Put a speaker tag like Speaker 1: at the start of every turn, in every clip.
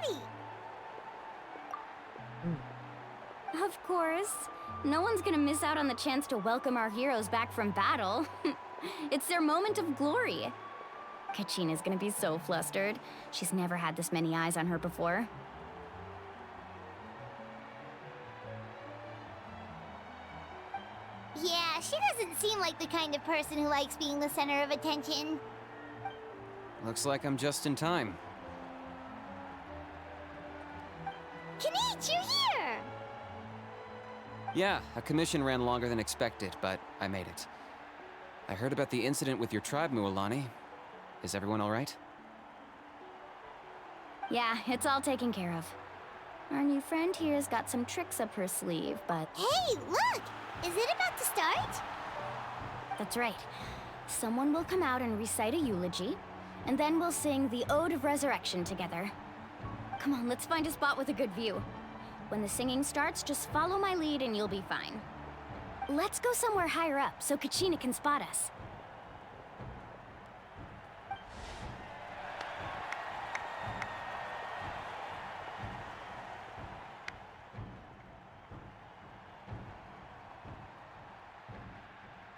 Speaker 1: party!
Speaker 2: Of course. No one's gonna miss out on the chance to welcome our heroes back from battle. It's their moment of glory. Kachina's gonna be so flustered. She's never had this many eyes on her before.
Speaker 1: Yeah, she doesn't seem like the kind of person who likes being the center of attention.
Speaker 3: Looks like I'm just in time.
Speaker 1: Kinich, you're here!
Speaker 3: Yeah, a commission ran longer than expected, but I made it. I heard about the incident with your tribe, Mualani. Is everyone all right?
Speaker 2: Yeah, it's all taken care of. Our new friend here's got some tricks up her sleeve, but...
Speaker 1: Hey, look! Is it about to start?
Speaker 2: That's right. Someone will come out and recite a eulogy, and then we'll sing the Ode of Resurrection together. Come on, let's find a spot with a good view. When the singing starts, just follow my lead and you'll be fine. Let's go somewhere higher up so Kachina can spot us.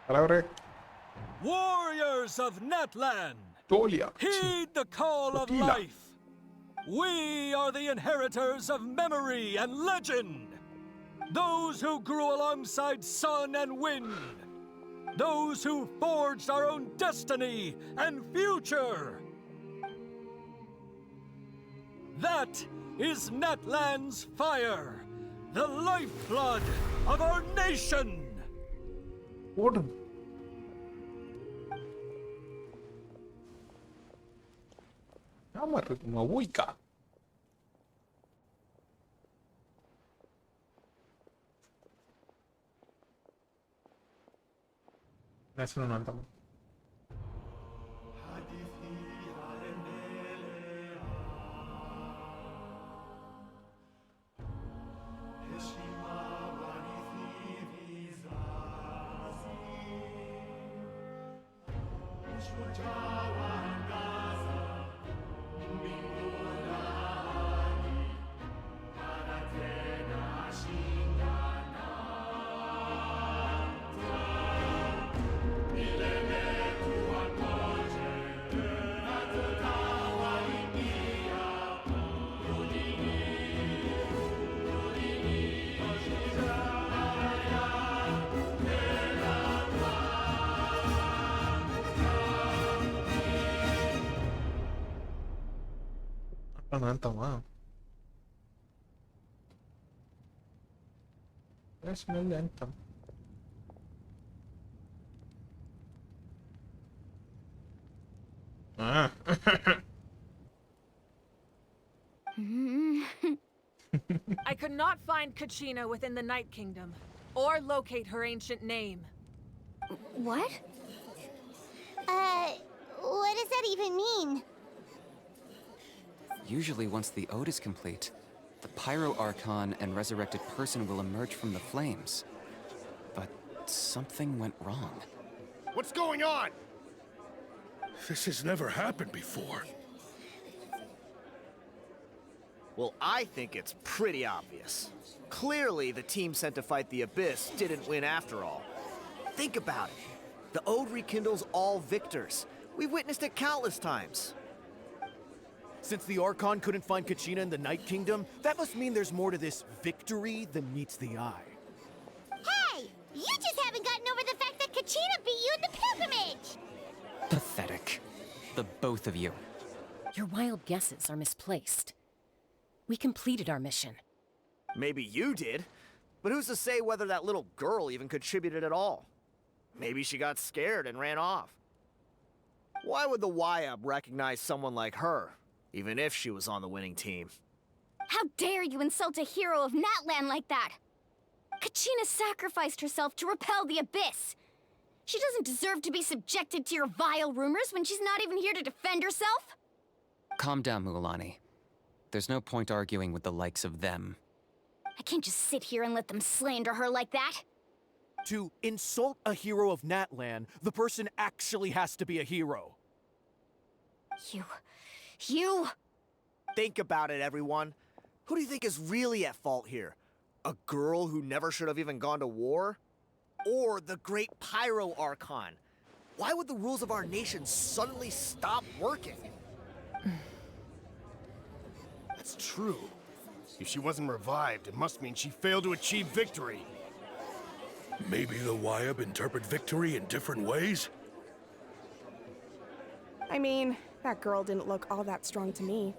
Speaker 4: Palabra
Speaker 5: Warriors of Natlan,
Speaker 4: Tolia.
Speaker 5: heed the call of
Speaker 4: Totila.
Speaker 5: life. We are the inheritors of memory and legend. Those who grew alongside sun and wind. Those who forged our own destiny and future. That is Natlan's fire, the lifeblood of our nation.
Speaker 4: What? Amar mawuika. That's no anthem. No anthem, wow. Let's smell the anthem. Ah.
Speaker 6: I could not find Kachina within the Night Kingdom, or locate her ancient name.
Speaker 2: What?
Speaker 1: What does that even mean?
Speaker 3: Usually once the Ode is complete, the Pyro Archon and resurrected person will emerge from the flames. But something went wrong.
Speaker 7: What's going on? This has never happened before.
Speaker 8: Well, I think it's pretty obvious. Clearly, the team sent to fight the Abyss didn't win after all. Think about it. The Ode rekindles all victors. We've witnessed it countless times. Since the Archon couldn't find Kachina in the Night Kingdom, that must mean there's more to this victory than meets the eye.
Speaker 1: Hey! You just haven't gotten over the fact that Kachina beat you in the pilgrimage!
Speaker 3: Pathetic. The both of you.
Speaker 9: Your wild guesses are misplaced. We completed our mission.
Speaker 8: Maybe you did, but who's to say whether that little girl even contributed at all? Maybe she got scared and ran off. Why would the YUB recognize someone like her, even if she was on the winning team?
Speaker 2: How dare you insult a hero of Natlan like that? Kachina sacrificed herself to repel the Abyss. She doesn't deserve to be subjected to your vile rumors when she's not even here to defend herself.
Speaker 3: Calm down, Mualani. There's no point arguing with the likes of them.
Speaker 2: I can't just sit here and let them slander her like that.
Speaker 10: To insult a hero of Natlan, the person actually has to be a hero.
Speaker 2: You...
Speaker 8: Think about it, everyone. Who do you think is really at fault here? A girl who never should have even gone to war? Or the great Pyro Archon? Why would the rules of our nation suddenly stop working?
Speaker 7: That's true. If she wasn't revived, it must mean she failed to achieve victory. Maybe the Wyab interpret victory in different ways?
Speaker 11: I mean, that girl didn't look all that strong to me.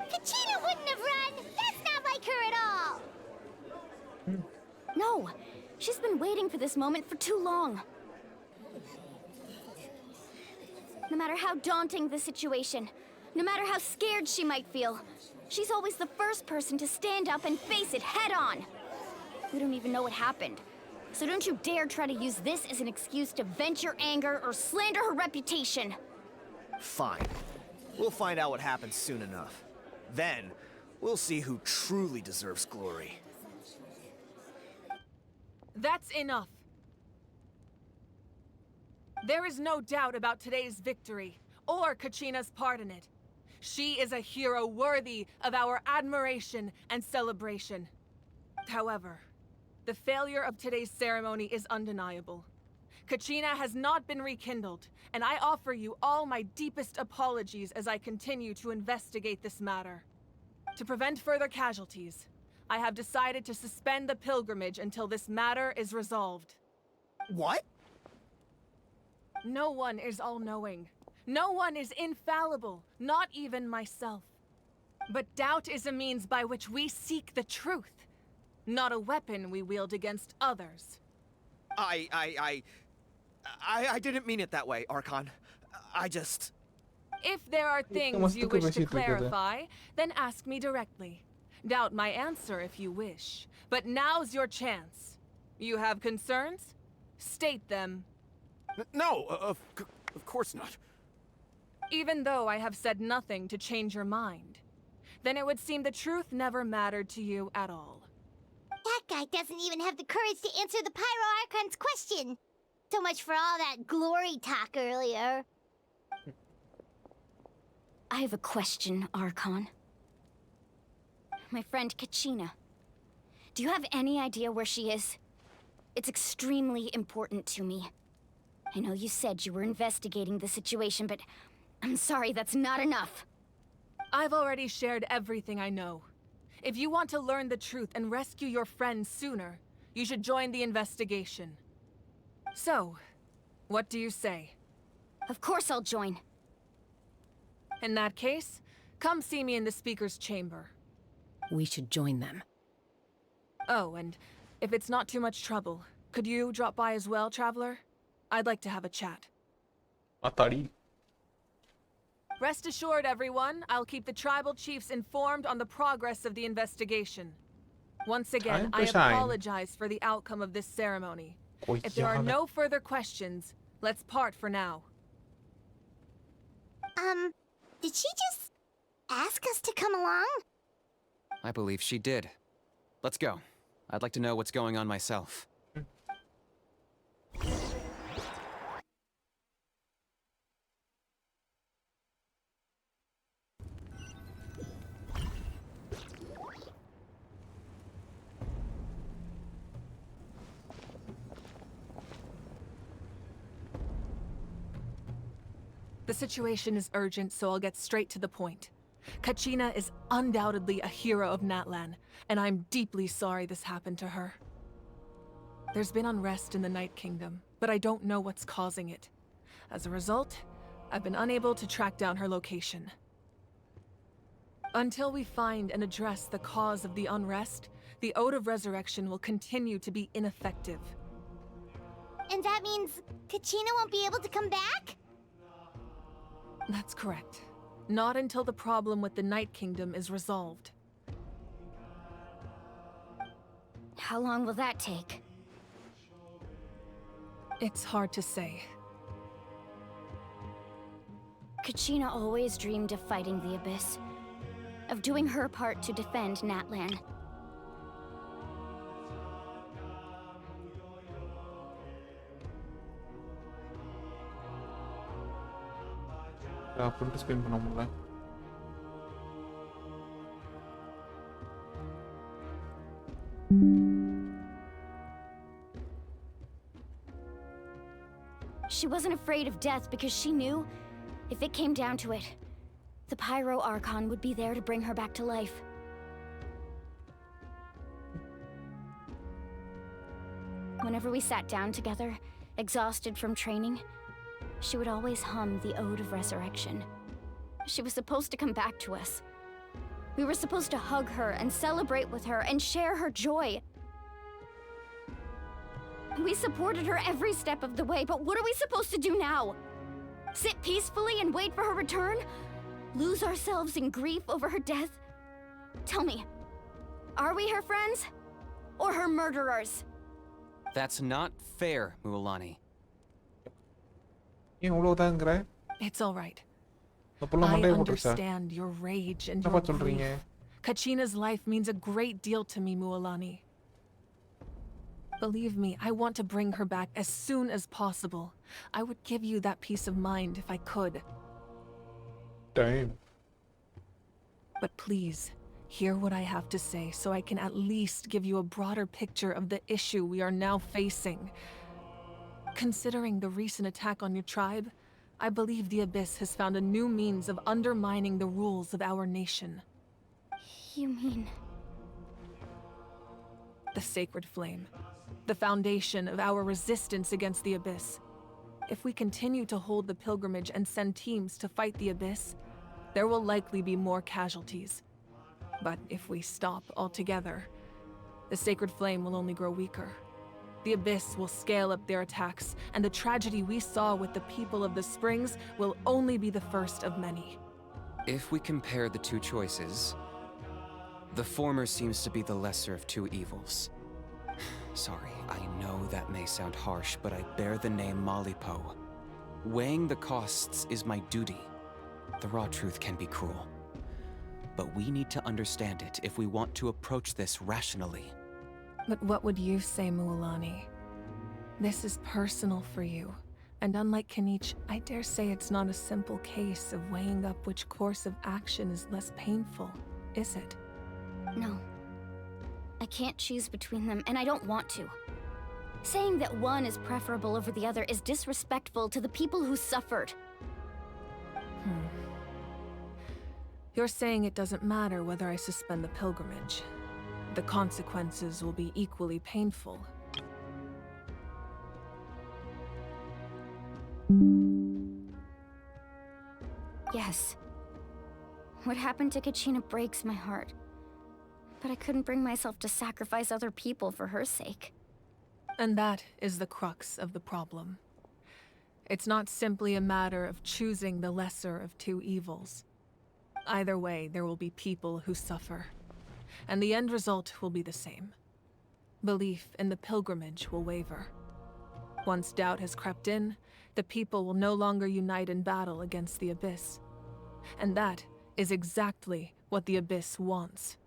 Speaker 1: Kachina wouldn't have run! That's not like her at all!
Speaker 2: No, she's been waiting for this moment for too long. No matter how daunting the situation, no matter how scared she might feel, she's always the first person to stand up and face it head on. We don't even know what happened, so don't you dare try to use this as an excuse to vent your anger or slander her reputation.
Speaker 8: Fine. We'll find out what happens soon enough. Then, we'll see who truly deserves glory.
Speaker 6: That's enough. There is no doubt about today's victory, or Kachina's part in it. She is a hero worthy of our admiration and celebration. However, the failure of today's ceremony is undeniable. Kachina has not been rekindled, and I offer you all my deepest apologies as I continue to investigate this matter. To prevent further casualties, I have decided to suspend the pilgrimage until this matter is resolved.
Speaker 8: What?
Speaker 6: No one is all-knowing. No one is infallible, not even myself. But doubt is a means by which we seek the truth, not a weapon we wield against others.
Speaker 8: I didn't mean it that way, Archon. I just...
Speaker 6: If there are things you wish to clarify, then ask me directly. Doubt my answer if you wish. But now's your chance. You have concerns? State them.
Speaker 10: No, of course not.
Speaker 6: Even though I have said nothing to change your mind, then it would seem the truth never mattered to you at all.
Speaker 1: That guy doesn't even have the courage to answer the Pyro Archon's question. So much for all that glory talk earlier.
Speaker 2: I have a question, Archon. My friend Kachina. Do you have any idea where she is? It's extremely important to me. I know you said you were investigating the situation, but I'm sorry, that's not enough.
Speaker 6: I've already shared everything I know. If you want to learn the truth and rescue your friends sooner, you should join the investigation. So, what do you say?
Speaker 2: Of course I'll join.
Speaker 6: In that case, come see me in the speaker's chamber.
Speaker 9: We should join them.
Speaker 6: Oh, and if it's not too much trouble, could you drop by as well, Traveler? I'd like to have a chat.
Speaker 4: Matari.
Speaker 6: Rest assured, everyone, I'll keep the tribal chiefs informed on the progress of the investigation. Once again, I apologize for the outcome of this ceremony. If there are no further questions, let's part for now.
Speaker 1: Did she just ask us to come along?
Speaker 3: I believe she did. Let's go. I'd like to know what's going on myself.
Speaker 6: The situation is urgent, so I'll get straight to the point. Kachina is undoubtedly a hero of Natlan, and I'm deeply sorry this happened to her. There's been unrest in the Night Kingdom, but I don't know what's causing it. As a result, I've been unable to track down her location. Until we find and address the cause of the unrest, the Ode of Resurrection will continue to be ineffective.
Speaker 1: And that means Kachina won't be able to come back?
Speaker 6: That's correct. Not until the problem with the Night Kingdom is resolved.
Speaker 2: How long will that take?
Speaker 6: It's hard to say.
Speaker 2: Kachina always dreamed of fighting the Abyss, of doing her part to defend Natlan.
Speaker 4: print screen பண்ண முடியல.
Speaker 2: She wasn't afraid of death because she knew, if it came down to it, the Pyro Archon would be there to bring her back to life. Whenever we sat down together, exhausted from training, she would always hum the Ode of Resurrection. She was supposed to come back to us. We were supposed to hug her and celebrate with her and share her joy. We supported her every step of the way, but what are we supposed to do now? Sit peacefully and wait for her return? Lose ourselves in grief over her death? Tell me, are we her friends? Or her murderers?
Speaker 3: That's not fair, Mualani.
Speaker 4: ஏன் இவ்வளவுதாங்கற?
Speaker 6: It's all right.
Speaker 4: அப்பளம்
Speaker 6: I
Speaker 4: மண்டைய போட்டுச்சா?
Speaker 6: understand your rage and
Speaker 4: என்னப்பா
Speaker 6: your
Speaker 4: சொல்றீங்க?
Speaker 6: grief. Kachina's life means a great deal to me, Mualani. Believe me, I want to bring her back as soon as possible. I would give you that peace of mind if I could.
Speaker 4: Damn.
Speaker 6: But please, hear what I have to say so I can at least give you a broader picture of the issue we are now facing. Considering the recent attack on your tribe, I believe the Abyss has found a new means of undermining the rules of our nation.
Speaker 2: You mean...
Speaker 6: The Sacred Flame. The foundation of our resistance against the Abyss. If we continue to hold the pilgrimage and send teams to fight the Abyss, there will likely be more casualties. But if we stop altogether, the Sacred Flame will only grow weaker. The Abyss will scale up their attacks, and the tragedy we saw with the people of the Springs will only be the first of many.
Speaker 3: If we compare the two choices, the former seems to be the lesser of two evils. Sorry, I know that may sound harsh, but I bear the name Malipo. Weighing the costs is my duty. The raw truth can be cruel. But we need to understand it if we want to approach this rationally.
Speaker 6: But what would you say, Mualani? This is personal for you. And unlike Kanich, I dare say it's not a simple case of weighing up which course of action is less painful, is it?
Speaker 2: No. I can't choose between them, and I don't want to. Saying that one is preferable over the other is disrespectful to the people who suffered.
Speaker 6: You're saying it doesn't matter whether I suspend the pilgrimage. The consequences will be equally painful.
Speaker 2: Yes. What happened to Kachina breaks my heart. But I couldn't bring myself to sacrifice other people for her sake.
Speaker 6: And that is the crux of the problem. It's not simply a matter of choosing the lesser of two evils. Either way, there will be people who suffer. And the end result will be the same. Belief in the pilgrimage will waver. Once doubt has crept in, the people will no longer unite in battle against the Abyss. And that is exactly what the Abyss wants.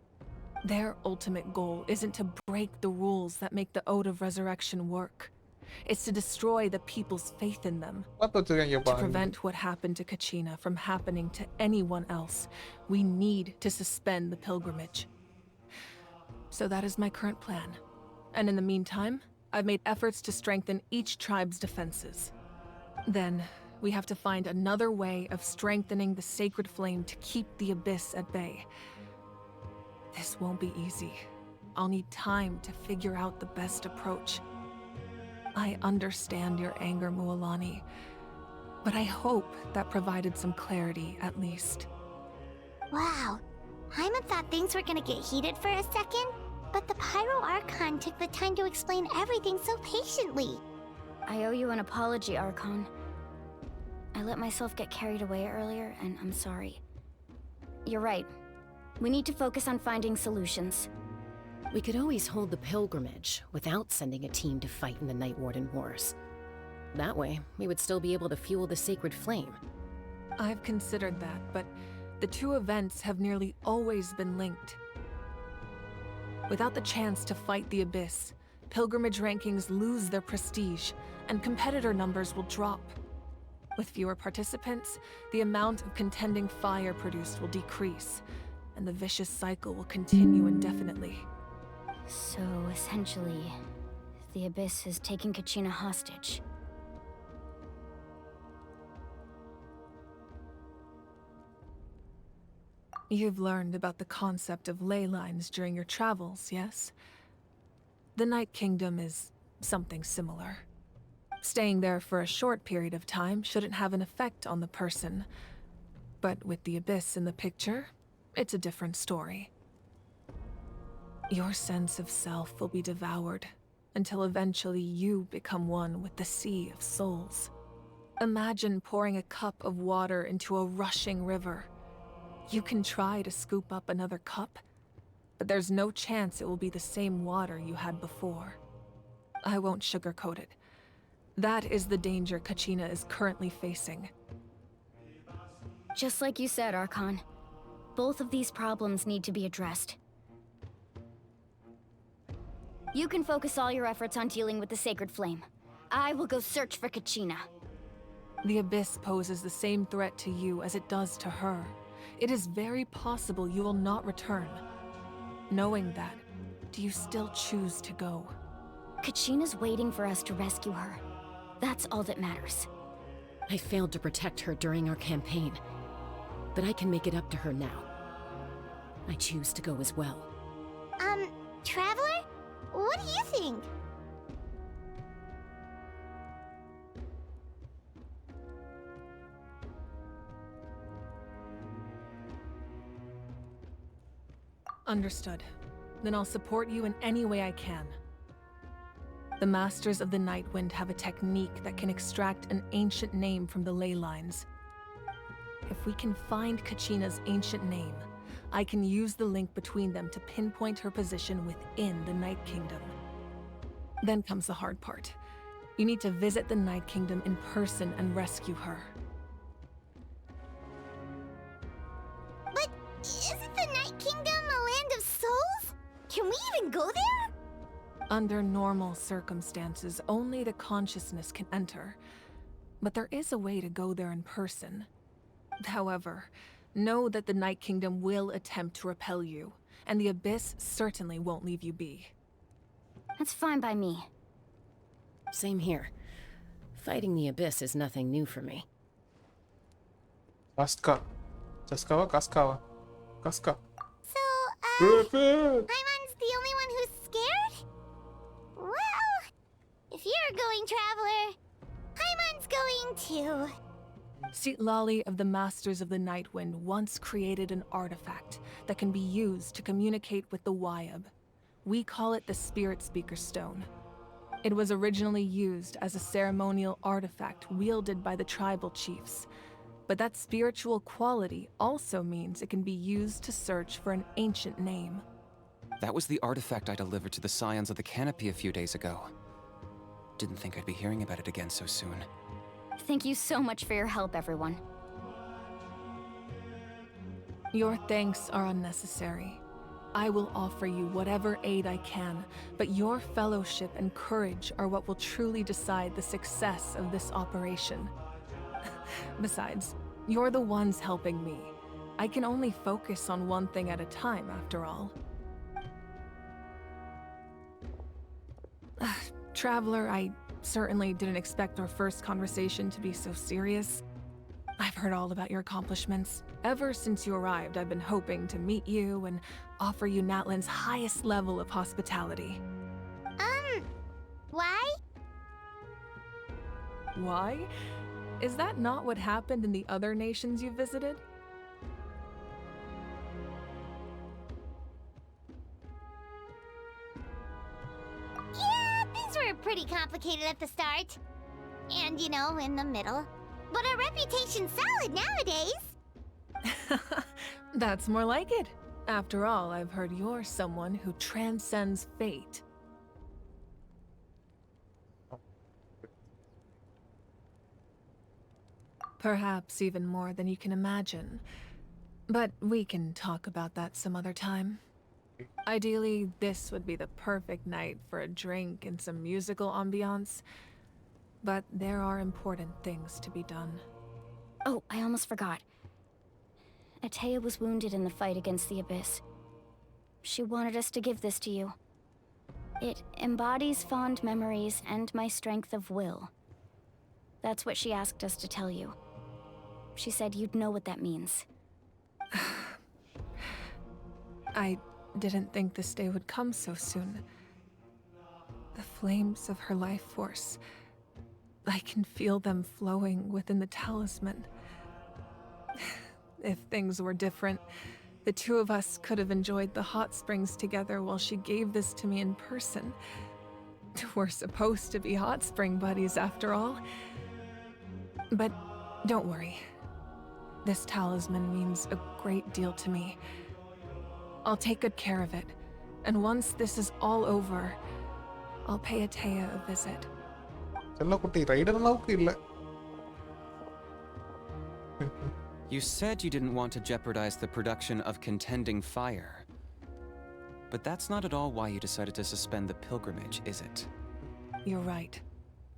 Speaker 6: Their ultimate goal isn't to break the rules that make the Ode of Resurrection work. It's to destroy the people's faith in them. To prevent what happened to Kachina from happening to anyone else, we need to suspend the pilgrimage. So that is my current plan. And in the meantime, I've made efforts to strengthen each tribe's defenses. Then, we have to find another way of strengthening the Sacred Flame to keep the Abyss at bay. This won't be easy. I'll need time to figure out the best approach. I understand your anger, Mualani, but I hope that provided some clarity at least.
Speaker 1: Wow. Hyman thought things were gonna get heated for a second, but the Pyro Archon took the time to explain everything so patiently.
Speaker 2: I owe you an apology, Archon. I let myself get carried away earlier, and I'm sorry. You're right. We need to focus on finding solutions.
Speaker 9: We could always hold the pilgrimage without sending a team to fight in the Night Warden Wars. That way, we would still be able to fuel the Sacred Flame.
Speaker 6: I've considered that, but the two events have nearly always been linked. Without the chance to fight the Abyss, pilgrimage rankings lose their prestige, and competitor numbers will drop. With fewer participants, the amount of contending fire produced will decrease, and the vicious cycle will continue indefinitely.
Speaker 2: So, essentially, the Abyss has taken Kachina hostage.
Speaker 6: You've learned about the concept of ley lines during your travels, yes? The Night Kingdom is something similar. Staying there for a short period of time shouldn't have an effect on the person. But with the Abyss in the picture, it's a different story. Your sense of self will be devoured until eventually you become one with the Sea of Souls. Imagine pouring a cup of water into a rushing river. You can try to scoop up another cup, but there's no chance it will be the same water you had before. I won't sugarcoat it. That is the danger Kachina is currently facing.
Speaker 2: Just like you said, Archon. Both of these problems need to be addressed. You can focus all your efforts on dealing with the Sacred Flame. I will go search for Kachina.
Speaker 6: The Abyss poses the same threat to you as it does to her. It is very possible you will not return. Knowing that, do you still choose to go?
Speaker 2: Kachina's waiting for us to rescue her. That's all that matters.
Speaker 9: I failed to protect her during our campaign, but I can make it up to her now. I choose to go as well.
Speaker 1: Traveler? What do you think?
Speaker 6: Understood. Then I'll support you in any way I can. The Masters of the Nightwind have a technique that can extract an ancient name from the ley lines. If we can find Kachina's ancient name, I can use the link between them to pinpoint her position within the Night Kingdom. Then comes the hard part. You need to visit the Night Kingdom in person and rescue her.
Speaker 1: But isn't the Night Kingdom a land of souls? Can we even go there?
Speaker 6: Under normal circumstances, only the consciousness can enter. But there is a way to go there in person. However, know that the Night Kingdom will attempt to repel you, and the Abyss certainly won't leave you be.
Speaker 2: That's fine by me.
Speaker 9: Same here. Fighting the Abyss is nothing new for me.
Speaker 4: Kaska. Jaskawa, Kaskawa. Kaska.
Speaker 1: So,
Speaker 4: Griffin!
Speaker 1: Paimon's the only one who's scared? Well, if you're going, Traveler, Paimon's going too.
Speaker 6: Citlali of the Masters of the Nightwind once created an artifact that can be used to communicate with the Wyab. We call it the Spirit Speaker Stone. It was originally used as a ceremonial artifact wielded by the tribal chiefs, but that spiritual quality also means it can be used to search for an ancient name.
Speaker 3: That was the artifact I delivered to the Scions of the Canopy a few days ago. Didn't think I'd be hearing about it again so soon.
Speaker 2: Thank you so much for your help, everyone.
Speaker 6: Your thanks are unnecessary. I will offer you whatever aid I can, but your fellowship and courage are what will truly decide the success of this operation. Besides, you're the ones helping me. I can only focus on one thing at a time, after all. Traveler, I certainly didn't expect our first conversation to be so serious. I've heard all about your accomplishments. Ever since you arrived, I've been hoping to meet you and offer you Natlan's highest level of hospitality.
Speaker 1: Why?
Speaker 6: Why? Is that not what happened in the other nations you visited?
Speaker 1: Yeah, things were pretty complicated at the start. And, you know, in the middle. But our reputation's solid nowadays.
Speaker 6: That's more like it. After all, I've heard you're someone who transcends fate. Perhaps even more than you can imagine. But we can talk about that some other time. Ideally, this would be the perfect night for a drink and some musical ambiance. But there are important things to be done.
Speaker 2: Oh, I almost forgot. Atea was wounded in the fight against the Abyss. She wanted us to give this to you. It embodies fond memories and my strength of will. That's what she asked us to tell you. She said you'd know what that means.
Speaker 6: I didn't think this day would come so soon. The flames of her life force. I can feel them flowing within the talisman. If things were different, the two of us could have enjoyed the hot springs together while she gave this to me in person. We're supposed to be hot spring buddies after all. But don't worry. This talisman means a great deal to me. I'll take good care of it, and once this is all over, I'll pay Atea a visit.
Speaker 3: You said you didn't want to jeopardize the production of contending fire. But that's not at all why you decided to suspend the pilgrimage, is it?
Speaker 6: You're right.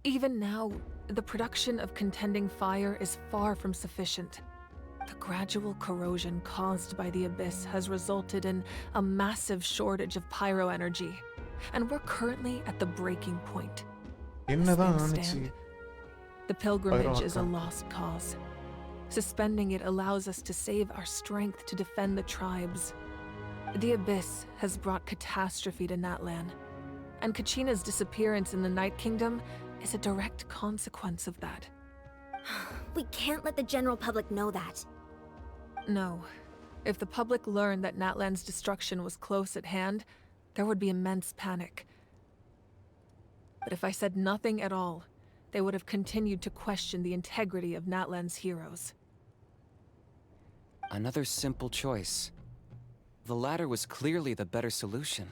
Speaker 6: Even now, the production of contending fire is far from sufficient. The gradual corrosion caused by the Abyss has resulted in a massive shortage of pyro energy, and we're currently at the breaking point. As things stand, the pilgrimage is a lost cause. Suspending it allows us to save our strength to defend the tribes. The Abyss has brought catastrophe to Natlan, and Kachina's disappearance in the Night Kingdom is a direct consequence of that.
Speaker 12: We can't let the general public know that.
Speaker 6: No. If the public learned that Natlan's destruction was close at hand, there would be immense panic. But if I said nothing at all, they would have continued to question the integrity of Natlan's heroes.
Speaker 3: Another simple choice. The latter was clearly the better solution.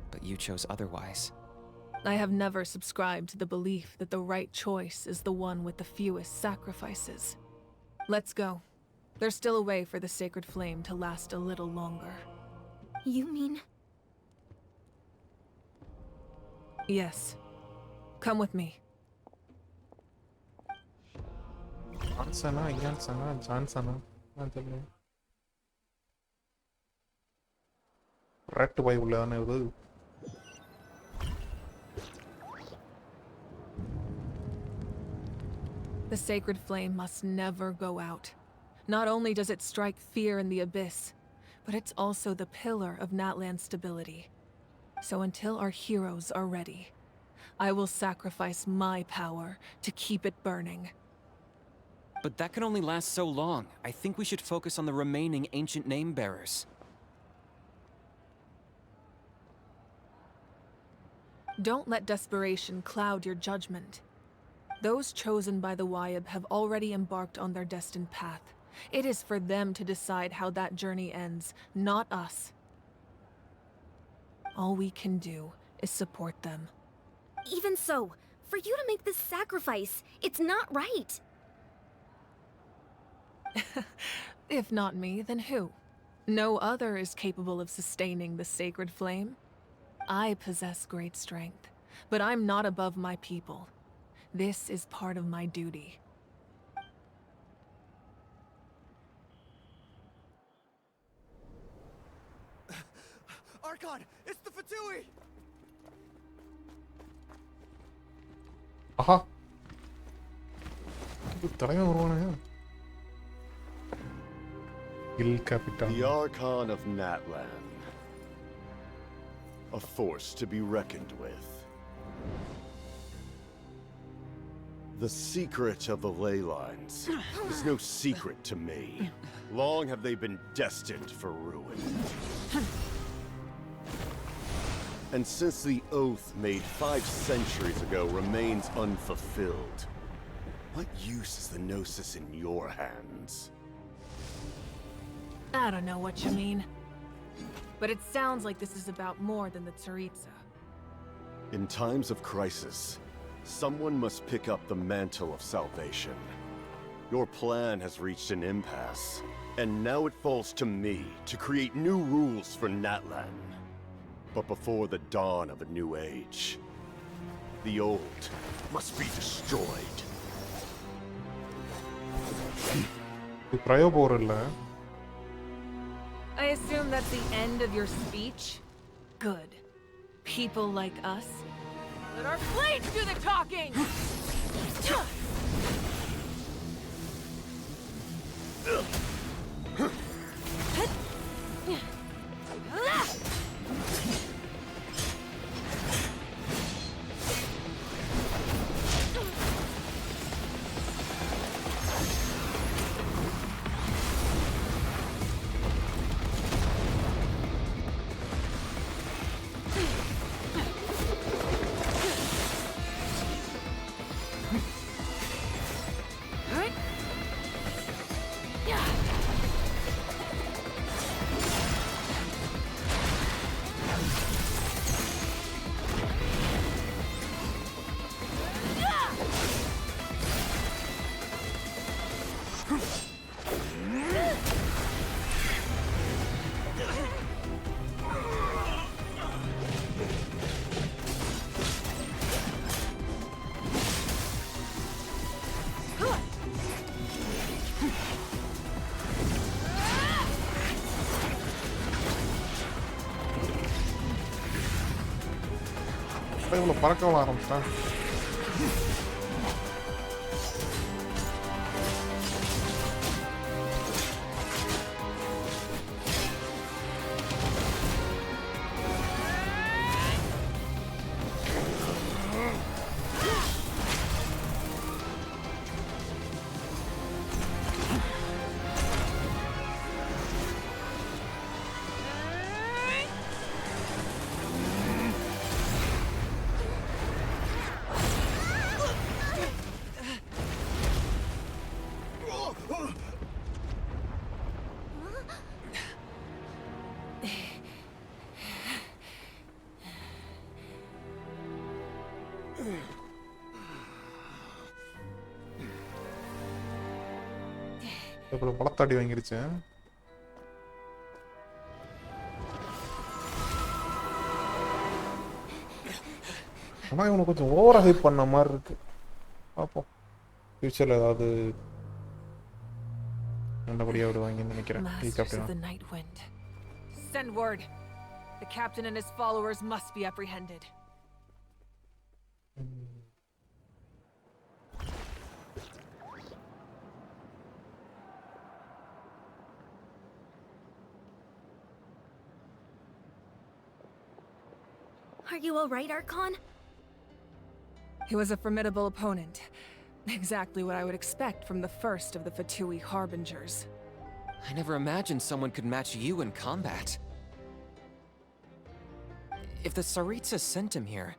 Speaker 3: But you chose otherwise.
Speaker 6: I have never subscribed to the belief that the right choice is the one with the fewest sacrifices. Let's go. There's still a way for the sacred flame to last a little longer.
Speaker 12: You mean?
Speaker 6: Yes. Come with me. The sacred flame must never go out. Not only does it strike fear in the Abyss, but it's also the pillar of Natlan's stability. So until our heroes are ready, I will sacrifice my power to keep it burning.
Speaker 3: But that can only last so long. I think we should focus on the remaining ancient name-bearers.
Speaker 6: Don't let desperation cloud your judgment. Those chosen by the Wyab have already embarked on their destined path. It is for them to decide how that journey ends, not us. All we can do is support them.
Speaker 12: Even so, for you to make this sacrifice, it's not right.
Speaker 6: If not me, then who? No other is capable of sustaining the sacred flame. I possess great strength, but I'm not above my people. This is part of my duty.
Speaker 8: Archon, it's the Fatui!
Speaker 4: Aha. Il Capitan.
Speaker 7: The Archon of Natlan. A force to be reckoned with. The secret of the ley lines is no secret to me. Long have they been destined for ruin. And since the oath made 5 centuries ago remains unfulfilled, what use is the Gnosis in your hands?
Speaker 6: I don't know what you mean. But it sounds like this is about more than the Tsaritsa.
Speaker 7: In times of crisis, someone must pick up the mantle of salvation. Your plan has reached an impasse, and now it falls to me to create new rules for Natlan. But before the dawn of a new age, The old must be destroyed.
Speaker 4: இது ப்ரையோ போர் இல்ல.
Speaker 6: I assume that's the end of your speech? Good. People like us. Let our blades do the talking!
Speaker 4: இவ்வளோ பறக்க ஆரம்பிச்சிட்டான். இவ்வளோ பழத்தாடி வாங்கிருச்சு. ஆனால் இவனை கொஞ்சம் ஓவரா ஹைப் பண்ண மாதிரி இருக்கு. பார்ப்போம் ஃபியூச்சரில் ஏதாவது நல்லபடியாக விடுவாங்கன்னு நினைக்கிறேன்.
Speaker 6: Send word. The captain and his followers must be apprehended.
Speaker 12: Are you alright, Archon?
Speaker 6: He was a formidable opponent. Exactly what I would expect from the first of the Fatui Harbingers.
Speaker 3: I never imagined someone could match you in combat. If the Tsaritsa sent him here,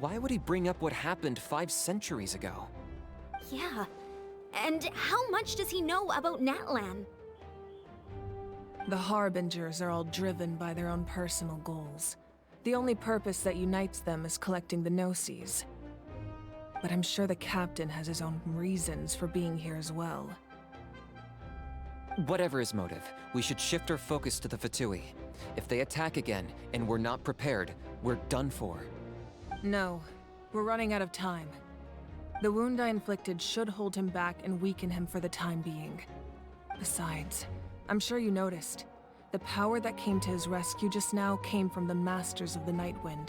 Speaker 3: why would he bring up what happened 5 centuries ago?
Speaker 12: Yeah. And how much does he know about Natlan?
Speaker 6: The Harbingers are all driven by their own personal goals. The only purpose that unites them is collecting the Gnosis. But I'm sure the captain has his own reasons for being here as well.
Speaker 3: Whatever his motive, we should shift our focus to the Fatui. If they attack again, and we're not prepared, we're done for.
Speaker 6: No, we're running out of time. The wound I inflicted should hold him back and weaken him for the time being. Besides, I'm sure you noticed. The power that came to his rescue just now came from the Masters of the Nightwind.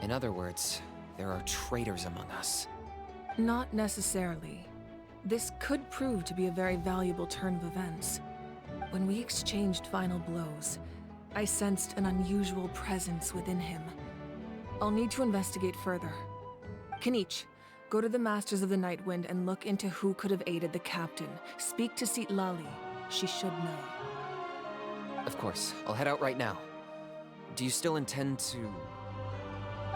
Speaker 3: In other words, there are traitors among us.
Speaker 6: Not necessarily. This could prove to be a very valuable turn of events. When we exchanged final blows, I sensed an unusual presence within him. I'll need to investigate further. Kinich, go to the Masters of the Nightwind and look into who could have aided the captain. Speak to Citlali. She should know.
Speaker 3: Of course, I'll head out right now. Do you still intend to...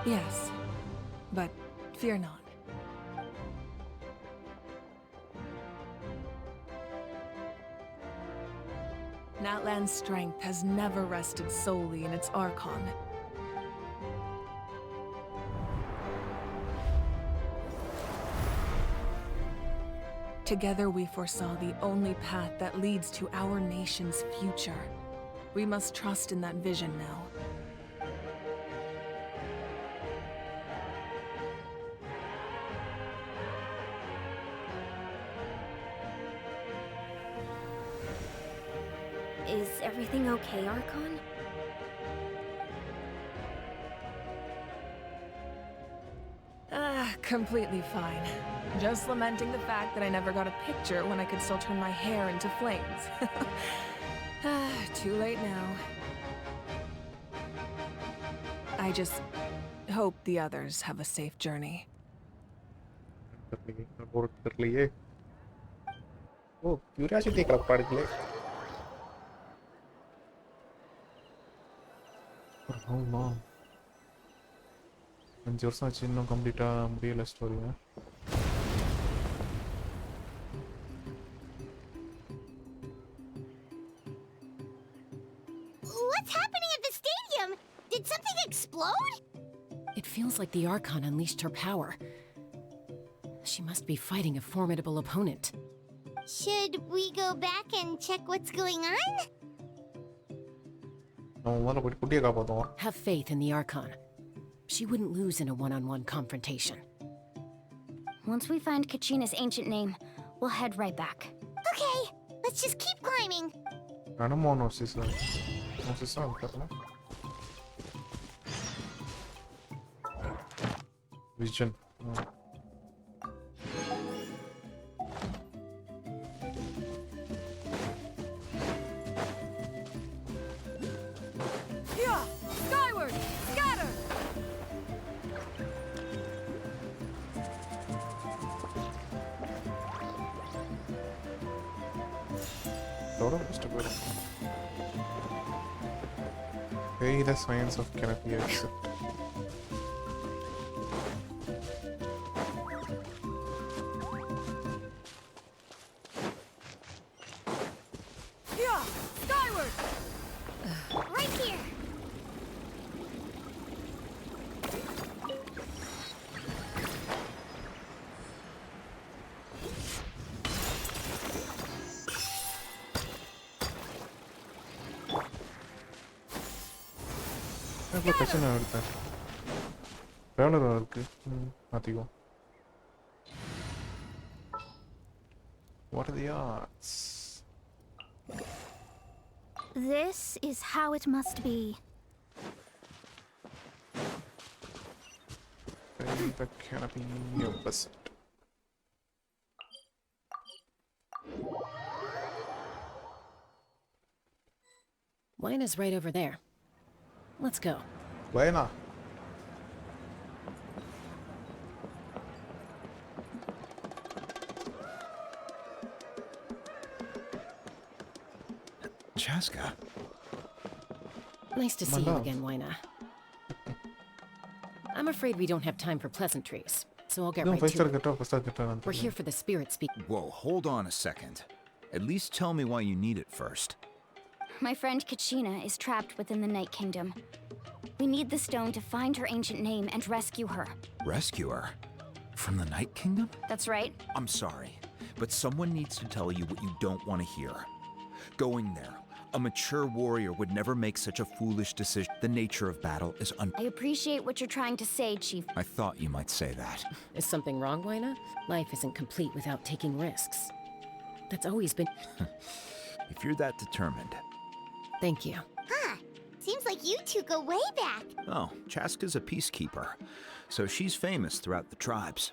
Speaker 6: Yes, but fear not. Natlan's strength has never rested solely in its Archon. Together we foresaw the only path that leads to our nation's future. We must trust in that vision now.
Speaker 12: everything okay, Archon?
Speaker 6: Completely fine. Just lamenting the fact that I never got a picture when I could still turn my hair into flames. Too late now. I just hope the others have a safe journey.
Speaker 4: தெரியலையே. ஓ curiosity club பாடுங்களே. ஆமா 5 வருஷம் ஆச்சு இன்னும் கம்ப்ளீட்டா முடியல ஸ்டோரியா.
Speaker 1: What's happening at the stadium? Did something explode?
Speaker 9: It feels like the Archon unleashed her power. She must be fighting a formidable opponent.
Speaker 1: Should we go back and check what's going on?
Speaker 9: Have faith in the Archon. She wouldn't lose in a one-on-one confrontation.
Speaker 2: Once we find Kachina's ancient name, we'll head right back.
Speaker 1: Okay, let's just keep climbing.
Speaker 4: Vision.
Speaker 6: Skyward! Scatter!
Speaker 4: Pay the science of canopy exit.
Speaker 6: Skyward!
Speaker 1: Right here.
Speaker 4: பிரச்சனை இருக்கு. Traveller இருக்கு. மாத்திக்கோ. What are the odds?
Speaker 12: This is how it must be.
Speaker 4: Pay the canopy opposite.
Speaker 9: Wine is right over there. Let's go.
Speaker 4: Buena.
Speaker 13: Chaska.
Speaker 9: Nice to see you again, Waina. I'm afraid we don't have time for pleasantries, so I'll get right to it. We're here for the spirit speak.
Speaker 13: Whoa, hold on a second. At least tell me why you need it first.
Speaker 2: My friend Kachina is trapped within the Night Kingdom. We need the stone to find her ancient name and rescue her.
Speaker 13: Rescue her? From the Night Kingdom?
Speaker 2: That's right.
Speaker 13: I'm sorry, but someone needs to tell you what you don't want to hear. Going there, a mature warrior would never make such a foolish decision. The nature of battle is
Speaker 2: I appreciate what you're trying to say, Chief.
Speaker 13: I thought you might say that.
Speaker 9: Is something wrong, Waina? Life isn't complete without taking risks. That's always been...
Speaker 13: If you're that determined.
Speaker 9: Thank you.
Speaker 1: Huh. Seems like you two go way back.
Speaker 13: Oh, Chaska's a peacekeeper, so she's famous throughout the tribes.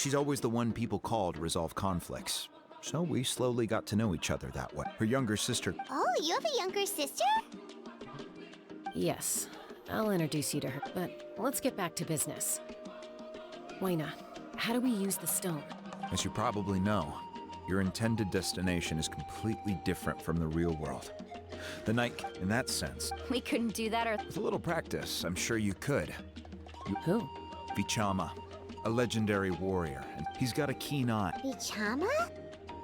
Speaker 13: She's always the one people call to resolve conflicts. So we slowly got to know each other that way. Her younger sister...
Speaker 1: Oh, you have a younger sister?
Speaker 9: Yes. I'll introduce you to her, but let's get back to business. Waina, how do we use the stone?
Speaker 13: As you probably know, your intended destination is completely different from the real world. The Night, in that sense...
Speaker 2: We couldn't do that or...
Speaker 13: With a little practice, I'm sure you could.
Speaker 9: Who?
Speaker 13: Vichama, a legendary warrior, and he's got a keen eye.
Speaker 1: Vichama?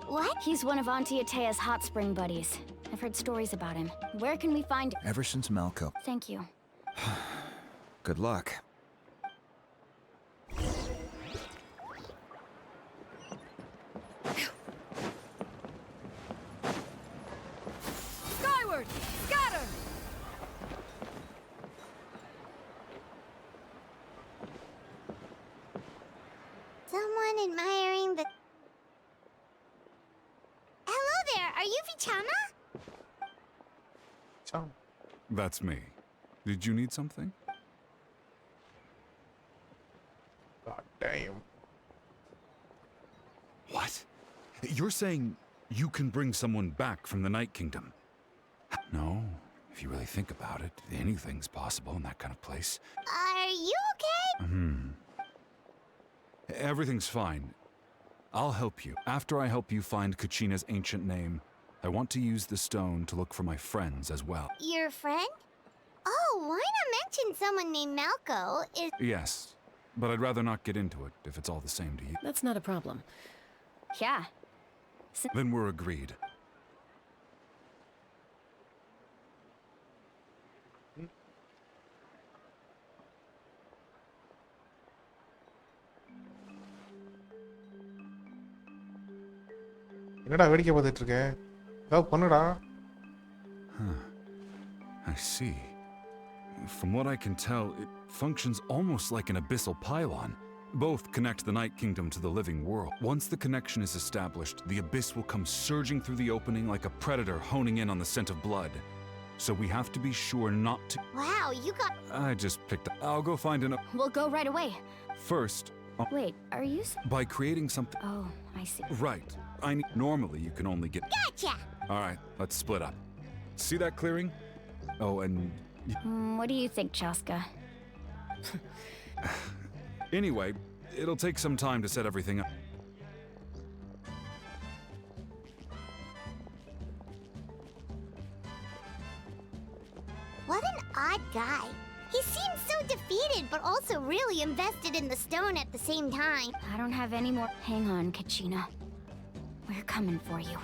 Speaker 1: What?
Speaker 2: He's one of Auntie Atea's hot spring buddies. I've heard stories about him. Where can we find...
Speaker 13: Ever since Malco.
Speaker 2: Thank you.
Speaker 13: Good luck.
Speaker 6: Skyward! Scatter!
Speaker 1: Someone admiring the... Hello there, are you Vichama?
Speaker 4: Archon.
Speaker 14: That's me. Did you need something?
Speaker 4: God damn.
Speaker 14: What? You're saying you can bring someone back from the Night Kingdom? No. If you really think about it, anything's possible in that kind of place.
Speaker 1: Are you okay?
Speaker 14: Everything's fine. I'll help you. After I help you find Kachina's ancient name, I want to use the stone to look for my friends as well.
Speaker 1: Your friend? Oh, why not mention someone named Malco?
Speaker 14: Yes, but I'd rather not get into it if it's all the same to you.
Speaker 9: That's not a problem.
Speaker 2: Yeah.
Speaker 14: Then we're agreed.
Speaker 4: என்னடா வேடிக்கை பார்த்துட்டு இருக்க? ஏதாவது பண்ணுடா.
Speaker 14: I see. From what I can tell, it functions almost like an abyssal pylon. Both connect the Night Kingdom to the living world. Once the connection is established, the abyss will come surging through the opening like a predator honing in on the scent of blood. So we have to be sure not to...
Speaker 1: Wow, you got...
Speaker 14: I just picked up... I'll go find an...
Speaker 2: We'll go right away.
Speaker 14: First...
Speaker 2: Wait, are you...
Speaker 14: By creating something...
Speaker 2: Oh, I see.
Speaker 14: Right. Normally, you can only get...
Speaker 1: Gotcha!
Speaker 14: Alright, let's split up. See that clearing? Oh, and...
Speaker 2: What do you think, Chaska?
Speaker 14: Anyway, it'll take some time to set everything up.
Speaker 1: What an odd guy. He seems so defeated, but also really invested in the stone at the same time.
Speaker 2: I don't have any more... Hang on, Kachina. We're coming for you.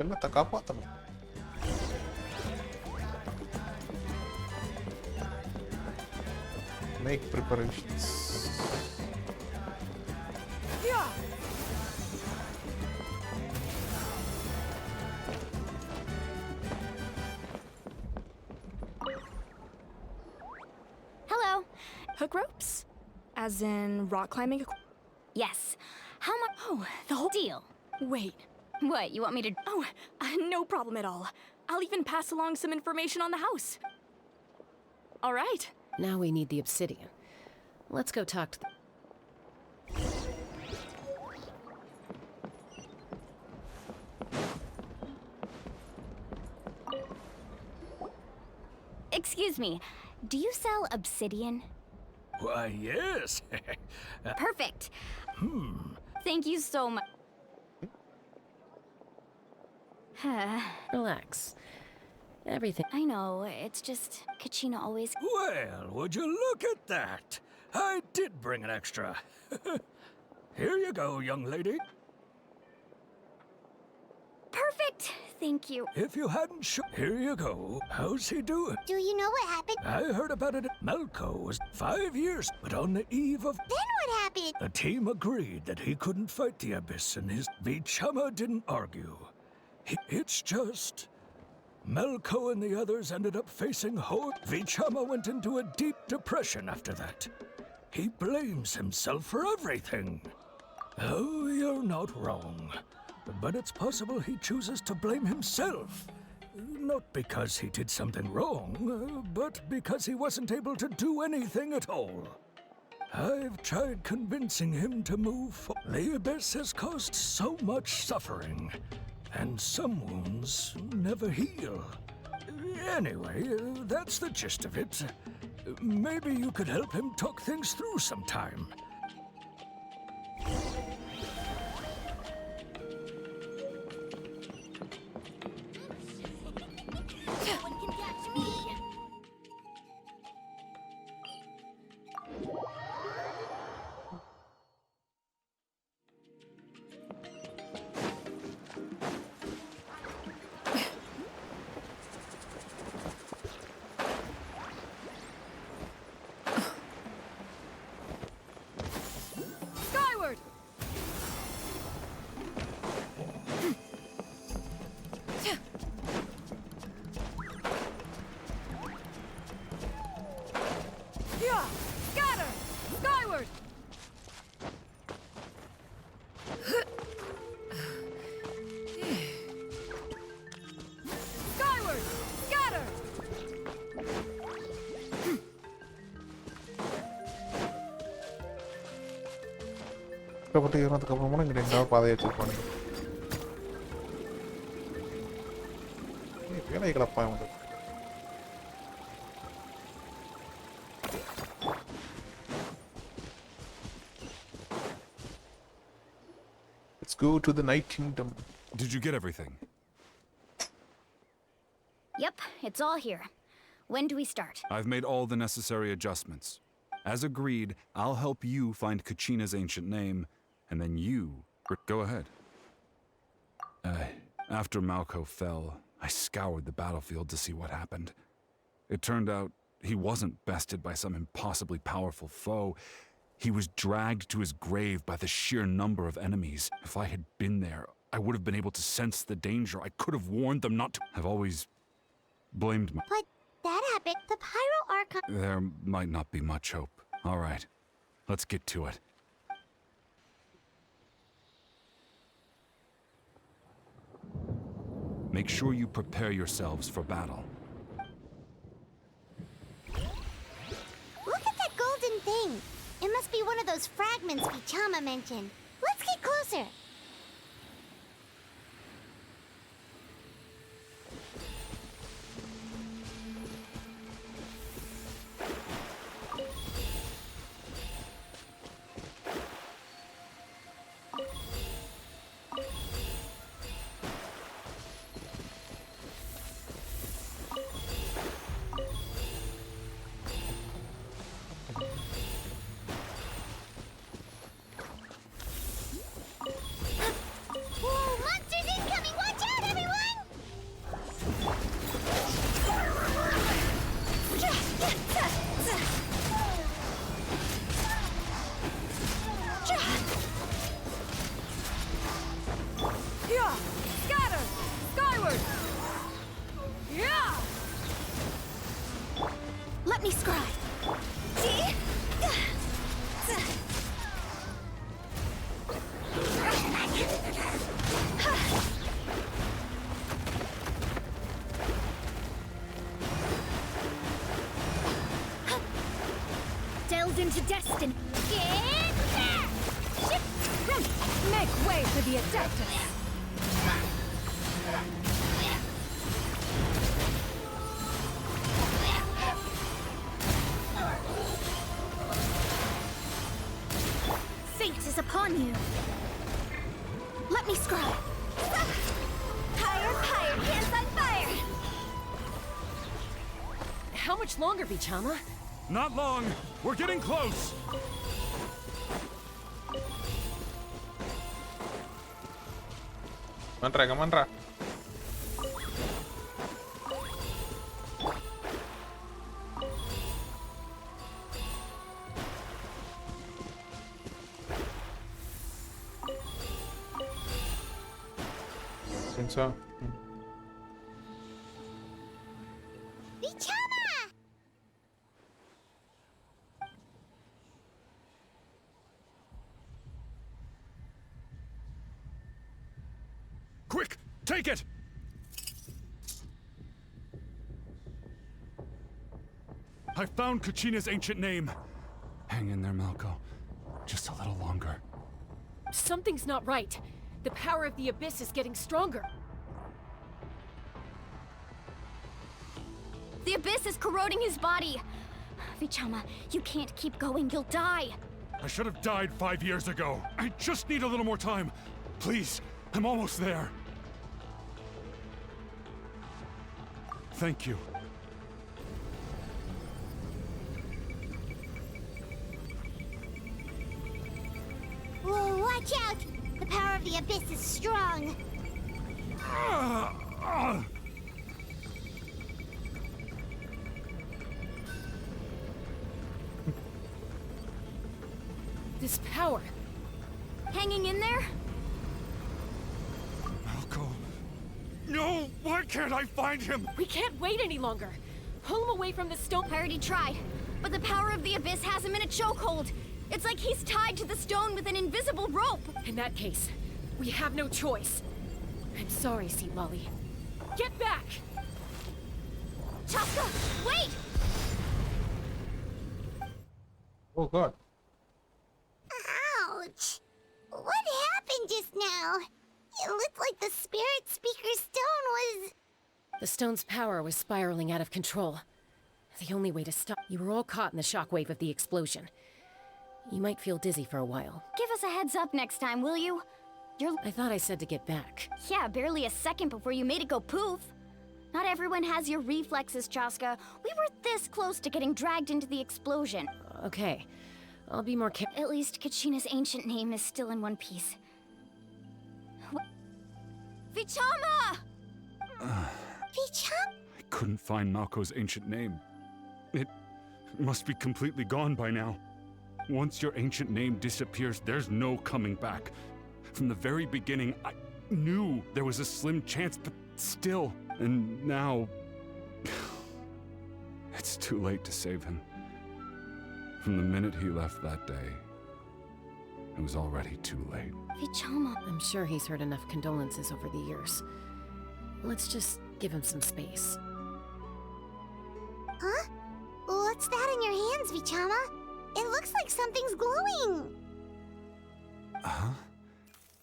Speaker 4: என்னத்த காப்பாத்தணும். Make preparations.
Speaker 6: Yeah.
Speaker 2: Hello.
Speaker 11: Hook ropes? As in rock climbing?
Speaker 2: Yes. How much?
Speaker 11: Oh, the whole
Speaker 2: deal.
Speaker 11: Wait.
Speaker 2: What, you want me to...
Speaker 11: Oh, no problem at all. I'll even pass along some information on the house. All right.
Speaker 9: Now we need the obsidian. Let's go talk to them.
Speaker 2: Excuse me, do you sell obsidian?
Speaker 5: Why, yes.
Speaker 2: Perfect. Thank you so much.
Speaker 9: Relax. Everything.
Speaker 2: I know, it's just Kachina always...
Speaker 5: Well, would you look at that? I did bring an extra. Here you go, young lady.
Speaker 2: Perfect! Thank you.
Speaker 5: If you hadn't here you go. How's he doing?
Speaker 1: Do you know what happened?
Speaker 5: I heard about it. Malco was 5 years, but on the eve of...
Speaker 1: Then what happened?
Speaker 5: The team agreed that he couldn't fight the Abyss, and his Vichama didn't argue. It's just... Malco and the others ended up facing Horde. Vichama went into a deep depression after that. He blames himself for everything. Oh, you're not wrong. But it's possible he chooses to blame himself. Not because he did something wrong, but because he wasn't able to do anything at all. I've tried convincing him to move forward. The Abyss has caused so much suffering, and some wounds never heal. Anyway, that's the gist of it. Maybe you could help him talk things through sometime.
Speaker 4: கஷ்டப்பட்டு ஏறினதுக்கு அப்புறமா இங்கே ரெண்டாவது பாதையை வச்சிருப்பானுங்க. வேலைகளப்பா அவங்க. Let's go to the Night Kingdom.
Speaker 14: Did you get everything?
Speaker 2: Yep, it's all here. When do we start?
Speaker 14: I've made all the necessary adjustments. As agreed, I'll help you find Kachina's ancient name, and then you... Go ahead. After Malko fell, I scoured the battlefield to see what happened. It turned out he wasn't bested by some impossibly powerful foe. He was dragged to his grave by the sheer number of enemies. If I had been there, I would have been able to sense the danger. I could have warned them not to... I've always blamed my...
Speaker 1: But that happened. The Pyro Archon...
Speaker 14: There might not be much hope. All right, let's get to it. Make sure you prepare yourselves for battle.
Speaker 1: Look at that golden thing. It must be one of those fragments Vichama mentioned. Let's get closer.
Speaker 12: Let me scribe.
Speaker 2: Delves into destiny. Get there! Shift! Make way for the Adeptus!
Speaker 12: Fate is upon you. Let me scribe.
Speaker 11: Higher, hands on fire! How much longer, Vichama?
Speaker 14: Not long. We're getting close.
Speaker 4: Mantra, mantra. Think so.
Speaker 1: Vichama!
Speaker 14: Quick, take it! I found Kachina's ancient name. Hang in there, Malko. Just a little longer.
Speaker 11: Something's not right. The power of the Abyss is getting stronger.
Speaker 2: The Abyss is corroding his body. Vichama, you can't keep going. You'll die.
Speaker 14: I should have died 5 years ago. I just need a little more time. Please, I'm almost there. Thank you.
Speaker 1: Whoa, watch out! The power of the Abyss is strong.
Speaker 11: This power.
Speaker 2: Hanging in there?
Speaker 14: Malko. No! Why can't I find him?
Speaker 11: We can't wait any longer. Pull him away from the stone.
Speaker 2: I already tried, but the power of the Abyss has him in a chokehold. It's like he's tied to the stone with an invisible rope.
Speaker 11: In that case, we have no choice. I'm sorry, Sea Lolly. Get back!
Speaker 2: Chaska, wait!
Speaker 4: Oh god.
Speaker 1: Ouch! just now. It looked like the Spirit Speaker Stone was...
Speaker 9: The stone's power was spiraling out of control. The only way to stop... You were all caught in the shockwave of the explosion. You might feel dizzy for a while.
Speaker 2: Give us a heads up next time, will you?
Speaker 9: I thought I said to get back.
Speaker 2: Yeah, barely a second before you made it go poof. Not everyone has your reflexes, Chaska. We were this close to getting dragged into the explosion.
Speaker 9: Okay. I'll be more careful.
Speaker 2: At least Kachina's ancient name is still in one piece. Vichama!
Speaker 1: Vichama?
Speaker 14: I couldn't find Malko's ancient name. It must be completely gone by now. Once your ancient name disappears, there's no coming back. From the very beginning, I knew there was a slim chance, but still. And now... it's too late to save him. From the minute he left that day, it was already too late.
Speaker 2: Vichama.
Speaker 9: I'm sure he's heard enough condolences over the years. Let's just give him some space.
Speaker 1: Huh? What's that in your hands, Vichama? It looks like something's glowing.
Speaker 14: Huh?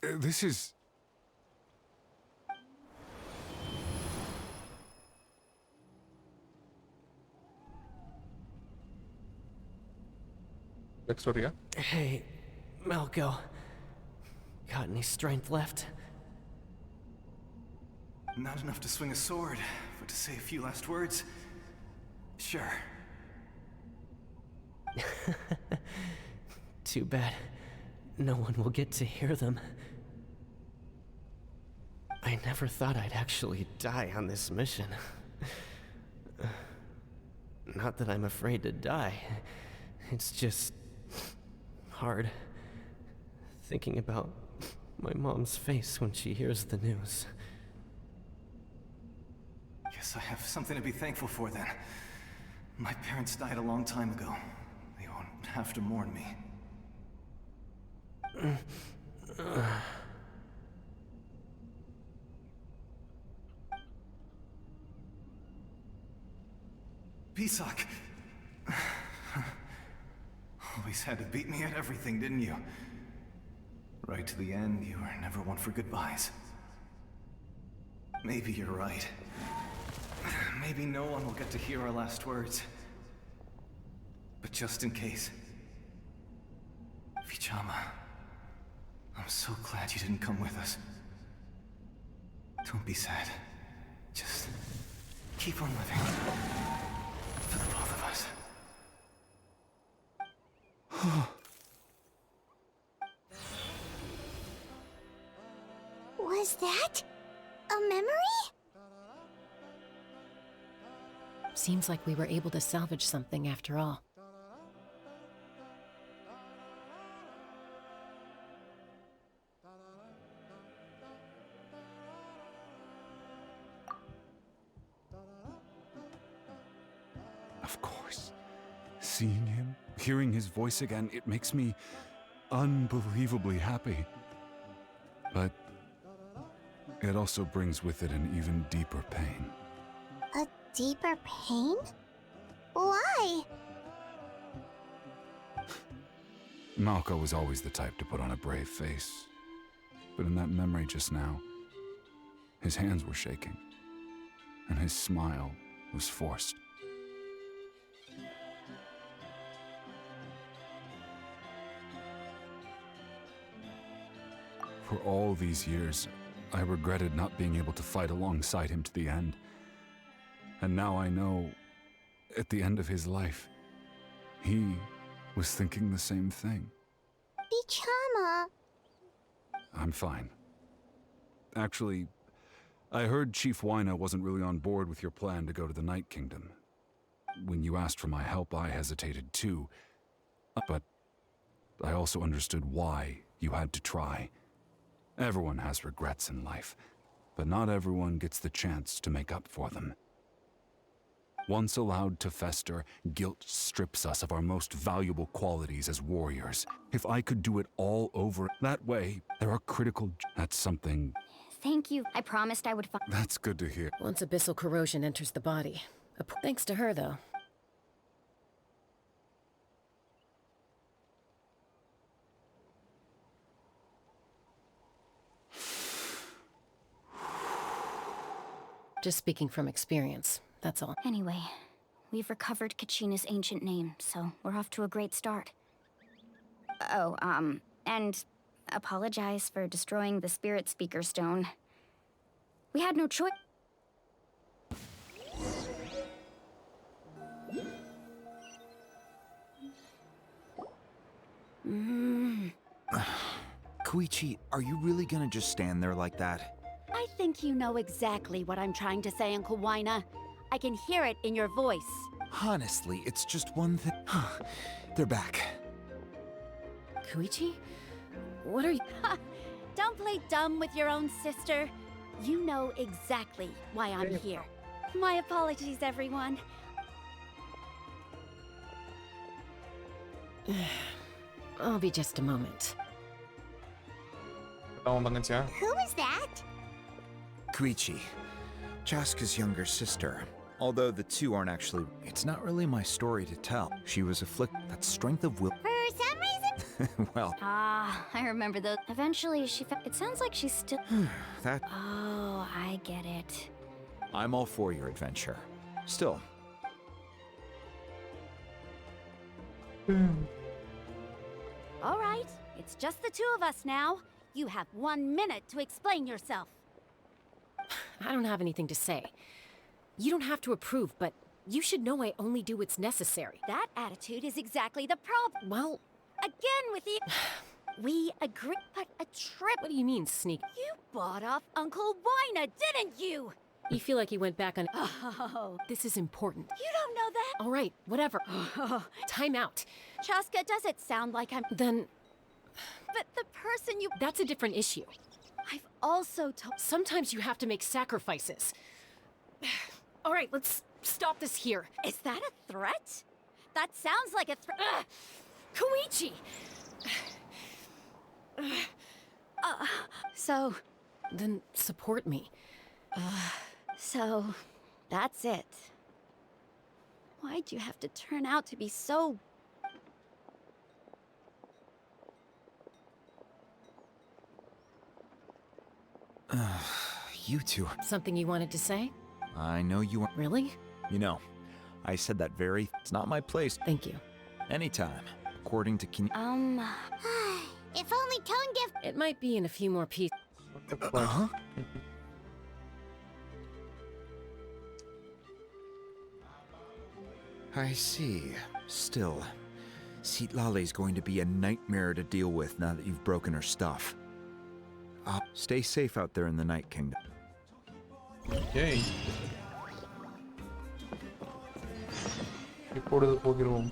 Speaker 14: This is...
Speaker 4: Victoria?
Speaker 10: Hey, Malko. Got any strength left?
Speaker 15: Not enough to swing a sword, but to say a few last words? Sure.
Speaker 10: Too bad. No one will get to hear them. I never thought I'd actually die on this mission. Not that I'm afraid to die. It's just... hard. Thinking about my mom's face when she hears the news.
Speaker 15: Guess I have something to be thankful for then. My parents died a long time ago. They won't have to mourn me. Pisak! Always had to beat me at everything, didn't you? Right to the end, you were never one for goodbyes. Maybe you're right. Maybe no one will get to hear our last words. But just in case... Vichama, I'm so glad you didn't come with us. Don't be sad. Just keep on living. For the both of us.
Speaker 1: Was that a memory?
Speaker 9: Seems like we were able to salvage something after all.
Speaker 14: Of course. Seeing him, hearing his voice again, it makes me unbelievably happy. But it also brings with it an even deeper pain.
Speaker 1: A deeper pain? Why?
Speaker 14: Malko was always the type to put on a brave face. But in that memory just now, his hands were shaking, and his smile was forced. For all these years, I regretted not being able to fight alongside him to the end. And now I know, at the end of his life, he was thinking the same thing.
Speaker 1: Vichama.
Speaker 14: I'm fine. Actually, I heard Chief Wyna wasn't really on board with your plan to go to the Night Kingdom. When you asked for my help, I hesitated too. But I also understood why you had to try. Everyone has regrets in life, but not everyone gets the chance to make up for them. Once allowed to fester, guilt strips us of our most valuable qualities as warriors. If I could do it all over that way, there are critical... That's something...
Speaker 2: Thank you. I promised I would find...
Speaker 14: That's good to hear.
Speaker 9: Once abyssal corrosion enters the body. Thanks to her, though. Just speaking from experience, that's all.
Speaker 2: Anyway, we've recovered Kachina's ancient name, so we're off to a great start. Oh, and apologize for destroying the Spirit Speaker Stone. We had no choice.
Speaker 13: Koichi, are you really gonna just stand there like that?
Speaker 16: I think you know exactly what I'm trying to say, Uncle Wina. I can hear it in your voice.
Speaker 13: Honestly, it's just one thing. They're back.
Speaker 9: Koichi? What are you...
Speaker 16: Don't play dumb with your own sister. You know exactly why I'm here. My apologies, everyone.
Speaker 9: I'll be just a moment.
Speaker 1: Who was that?
Speaker 13: Koichi, Chaska's younger sister. Although the two aren't actually... It's not really my story to tell. She was afflicted... That strength of will...
Speaker 1: For some reason?
Speaker 13: Well...
Speaker 2: Ah, I remember those. Eventually, it sounds like she's still...
Speaker 13: that...
Speaker 2: Oh, I get it.
Speaker 13: I'm all for your adventure. Still...
Speaker 16: All right, it's just the two of us now. You have 1 minute to explain yourself.
Speaker 9: I don't have anything to say. You don't have to approve, but you should know I only do what's necessary.
Speaker 16: That attitude is exactly the problem.
Speaker 9: Well...
Speaker 16: Again with you. We agree, but a trip...
Speaker 9: What do you mean, sneak?
Speaker 16: You bought off Uncle Wina, didn't you?
Speaker 9: You feel like you went back on...
Speaker 16: Oh.
Speaker 9: This is important.
Speaker 16: You don't know that?
Speaker 9: All right, whatever. Time out.
Speaker 16: Chaska, does it sound like I'm...
Speaker 9: Then...
Speaker 16: But the person you...
Speaker 9: That's a different issue.
Speaker 16: I've also told...
Speaker 9: Sometimes you have to make sacrifices. All right, let's stop this here.
Speaker 16: Is that a threat? That sounds like a threat.
Speaker 9: Koichi!
Speaker 16: So...
Speaker 9: Then support me.
Speaker 16: So, that's it. Why'd you have to turn out to be so...
Speaker 13: You two...
Speaker 9: Something you wanted to say?
Speaker 13: I know you want...
Speaker 9: Really?
Speaker 13: You know, I said that very... It's not my place.
Speaker 9: Thank you.
Speaker 13: Anytime. According to
Speaker 1: if only Tone Gift...
Speaker 9: It might be in a few more pieces.
Speaker 13: Uh-huh. I see. Still, Citlali's going to be a nightmare to deal with now that you've broken her stuff. Stay safe out there in the Night Kingdom.
Speaker 4: Okay. இப்பொழுது போகிறோம்.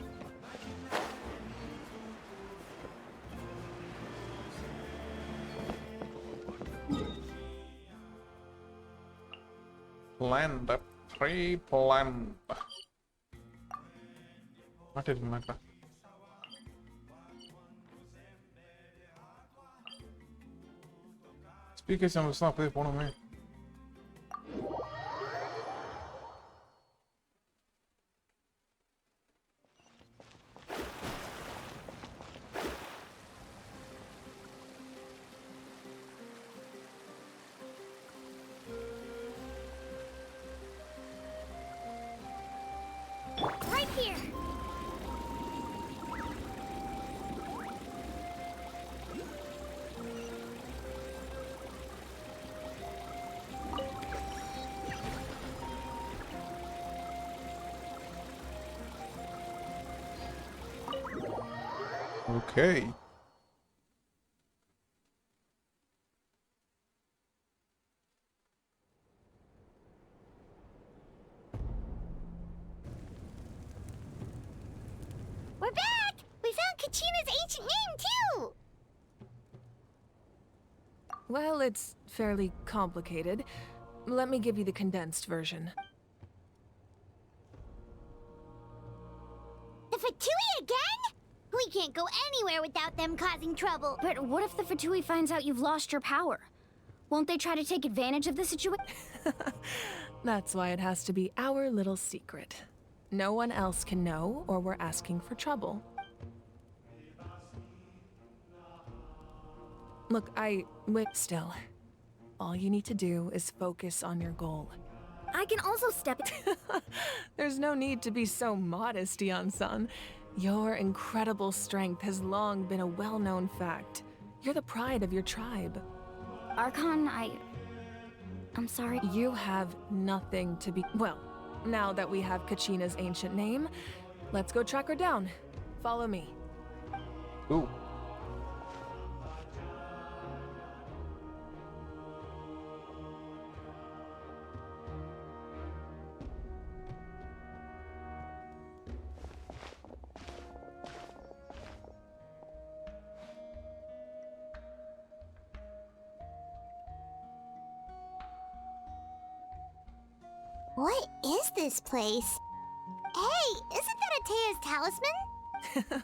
Speaker 4: Planned. Pre-planned. மாட்டிருக்கேன். Speaker samples தான் அப்படியே போனோமே.
Speaker 1: Right here.
Speaker 4: Okay.
Speaker 1: We're back! We found Kachina's ancient name, too!
Speaker 6: Well, it's fairly complicated. Let me give you the condensed version.
Speaker 1: The Fatui again? We can't go anywhere without them causing trouble.
Speaker 2: But what if the Fatui finds out you've lost your power? Won't they try to take advantage of the situation?
Speaker 6: That's why it has to be our little secret. No one else can know, or we're asking for trouble. Look, still. All you need to do is focus on your goal.
Speaker 11: I can also step
Speaker 6: There's no need to be so modest, Yan-san. Your incredible strength has long been a well-known fact. You're the pride of your tribe.
Speaker 2: Archon, I'm sorry.
Speaker 6: You have nothing to be... Well, now that we have Kachina's ancient name, let's go track her down. Follow me.
Speaker 4: Ooh.
Speaker 1: What is this place? Hey, isn't that Atea's talisman?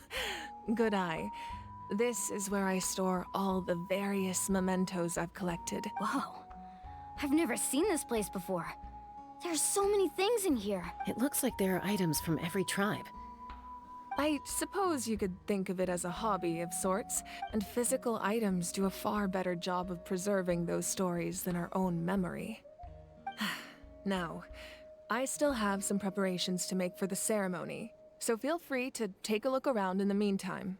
Speaker 6: Good eye. This is where I store all the various mementos I've collected.
Speaker 2: Whoa. I've never seen this place before. There's so many things in here.
Speaker 9: It looks like there are items from every tribe.
Speaker 6: I suppose you could think of it as a hobby of sorts, and physical items do a far better job of preserving those stories than our own memory. Now, I still have some preparations to make for the ceremony, so feel free to take a look around in the meantime.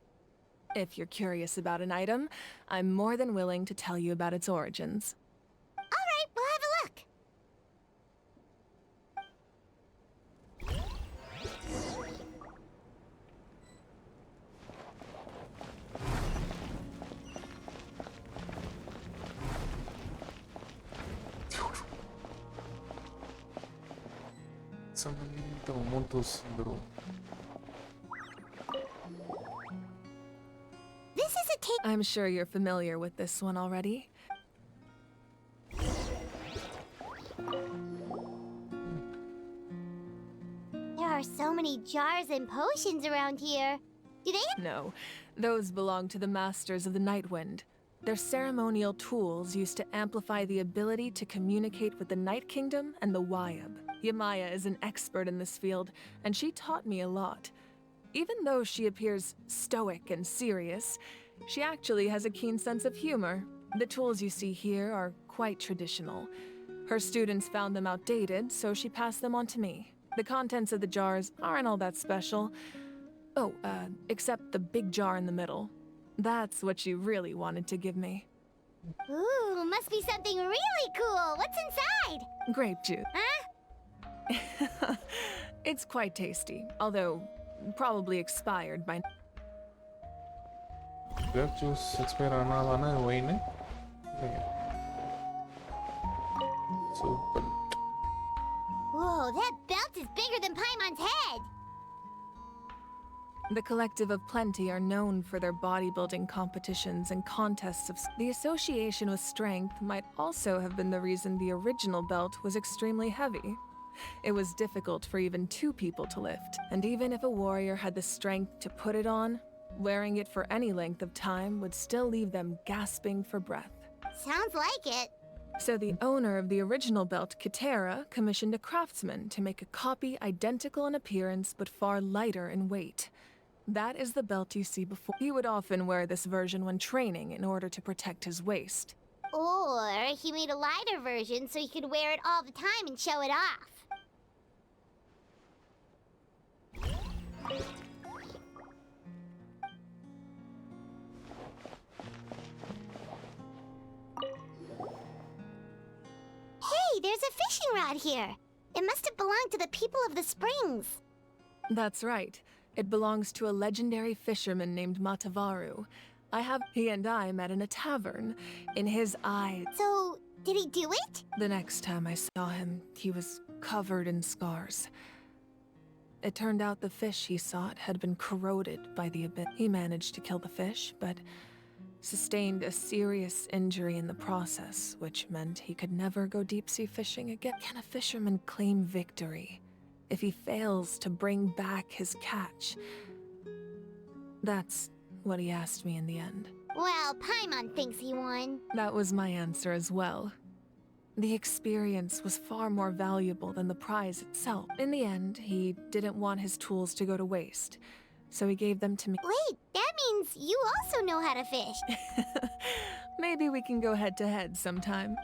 Speaker 6: If you're curious about an item, I'm more than willing to tell you about its origins.
Speaker 1: All right, we'll have a look. This is a
Speaker 6: I'm sure you're familiar with this one already.
Speaker 1: There are so many jars and potions around here. Do they?
Speaker 6: No, those belong to the Masters of the Nightwind. They're ceremonial tools used to amplify the ability to communicate with the Night Kingdom and the Wyab. Yamaya is an expert in this field, and she taught me a lot. Even though she appears stoic and serious, she actually has a keen sense of humor. The tools you see here are quite traditional. Her students found them outdated, so she passed them on to me. The contents of the jars aren't all that special. Oh, except the big jar in the middle. That's what she really wanted to give me.
Speaker 1: Ooh, must be something really cool. What's inside?
Speaker 6: Grape juice.
Speaker 1: Huh?
Speaker 6: It's quite tasty, although probably expired by...
Speaker 4: Grape juice expire ஆனாதானே wine? Super.
Speaker 1: Whoa, that belt is bigger than Paimon's head.
Speaker 6: The Collective of Plenty are known for their bodybuilding competitions and contests of... The association with strength might also have been the reason the original belt was extremely heavy. It was difficult for even 2 people to lift, and even if a warrior had the strength to put it on, wearing it for any length of time would still leave them gasping for breath.
Speaker 1: Sounds like it.
Speaker 6: So the owner of the original belt, Kitera, commissioned a craftsman to make a copy identical in appearance but far lighter in weight. That is the belt you see before. He would often wear this version when training in order to protect his waist.
Speaker 1: Or he made a lighter version so he could wear it all the time and show it off. Hey, there's a fishing rod here. It must have belonged to the people of the springs.
Speaker 6: That's right. It belongs to a legendary fisherman named Matavaru. He and I met in a tavern. In his eyes...
Speaker 1: So, did he do it?
Speaker 6: The next time I saw him, he was covered in scars. It turned out the fish he sought had been corroded by the abyss. He managed to kill the fish, but sustained a serious injury in the process, which meant he could never go deep-sea fishing again. Can a fisherman claim victory if he fails to bring back his catch? That's what he asked me in the end.
Speaker 1: Well, Paimon thinks he won.
Speaker 6: That was my answer as well. The experience was far more valuable than the prize itself. In the end, he didn't want his tools to go to waste, so he gave them to me.
Speaker 1: Wait, that means you also know how to fish.
Speaker 6: Maybe we can go head-to-head sometime.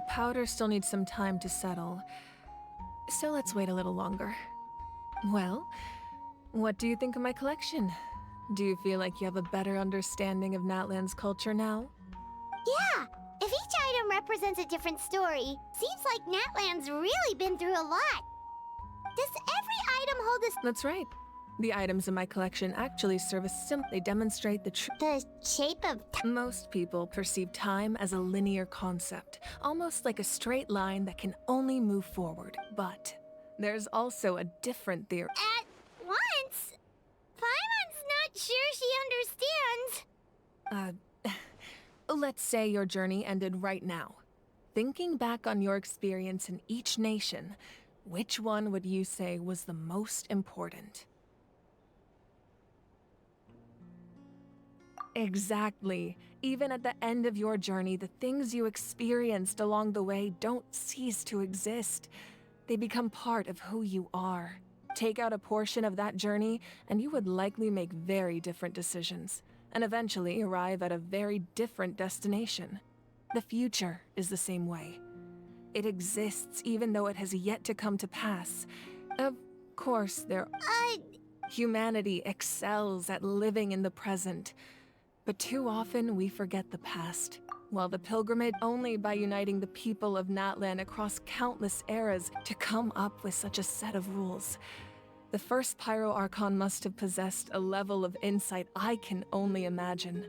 Speaker 6: the powder still needs some time to settle. So let's wait a little longer. Well, what do you think of my collection? Do you feel like you have a better understanding of Natlan's culture now?
Speaker 1: Yeah! If each item represents a different story, seems like Natlan's really been through a lot. Does every item hold a...
Speaker 6: That's right. The items in my collection actually serve as they demonstrate the
Speaker 1: shape of...
Speaker 6: Most people perceive time as a linear concept, almost like a straight line that can only move forward. But there's also a different theory.
Speaker 1: At once? Paimon's not sure she understands.
Speaker 6: Let's say your journey ended right now. Thinking back on your experience in each nation, which one would you say was the most important? Exactly. Even at the end of your journey, the things you experienced along the way don't cease to exist. They become part of who you are. Take out a portion of that journey, and you would likely make very different decisions, and eventually arrive at a very different destination. The future is the same way. It exists even though it has yet to come to pass. Of course, humanity excels at living in the present. But too often we forget the past. While the pilgrimage only by uniting the people of Natlan across countless eras to come up with such a set of rules. The first Pyro Archon must have possessed a level of insight I can only imagine.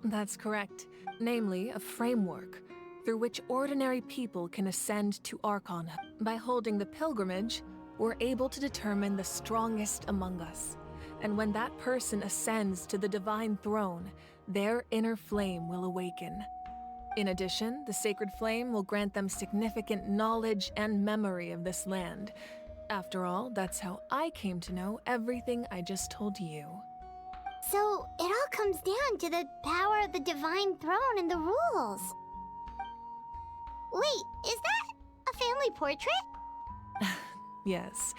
Speaker 6: That's correct. Namely, a framework through which ordinary people can ascend to Archon. By holding the pilgrimage, we're able to determine the strongest among us. And when that person ascends to the divine throne, their inner flame will awaken. In addition, the sacred flame will grant them significant knowledge and memory of this land. After all, that's how I came to know everything I just told you.
Speaker 1: So, it all comes down to the power of the divine throne and the rules. Wait, is that a family portrait?
Speaker 6: Yes,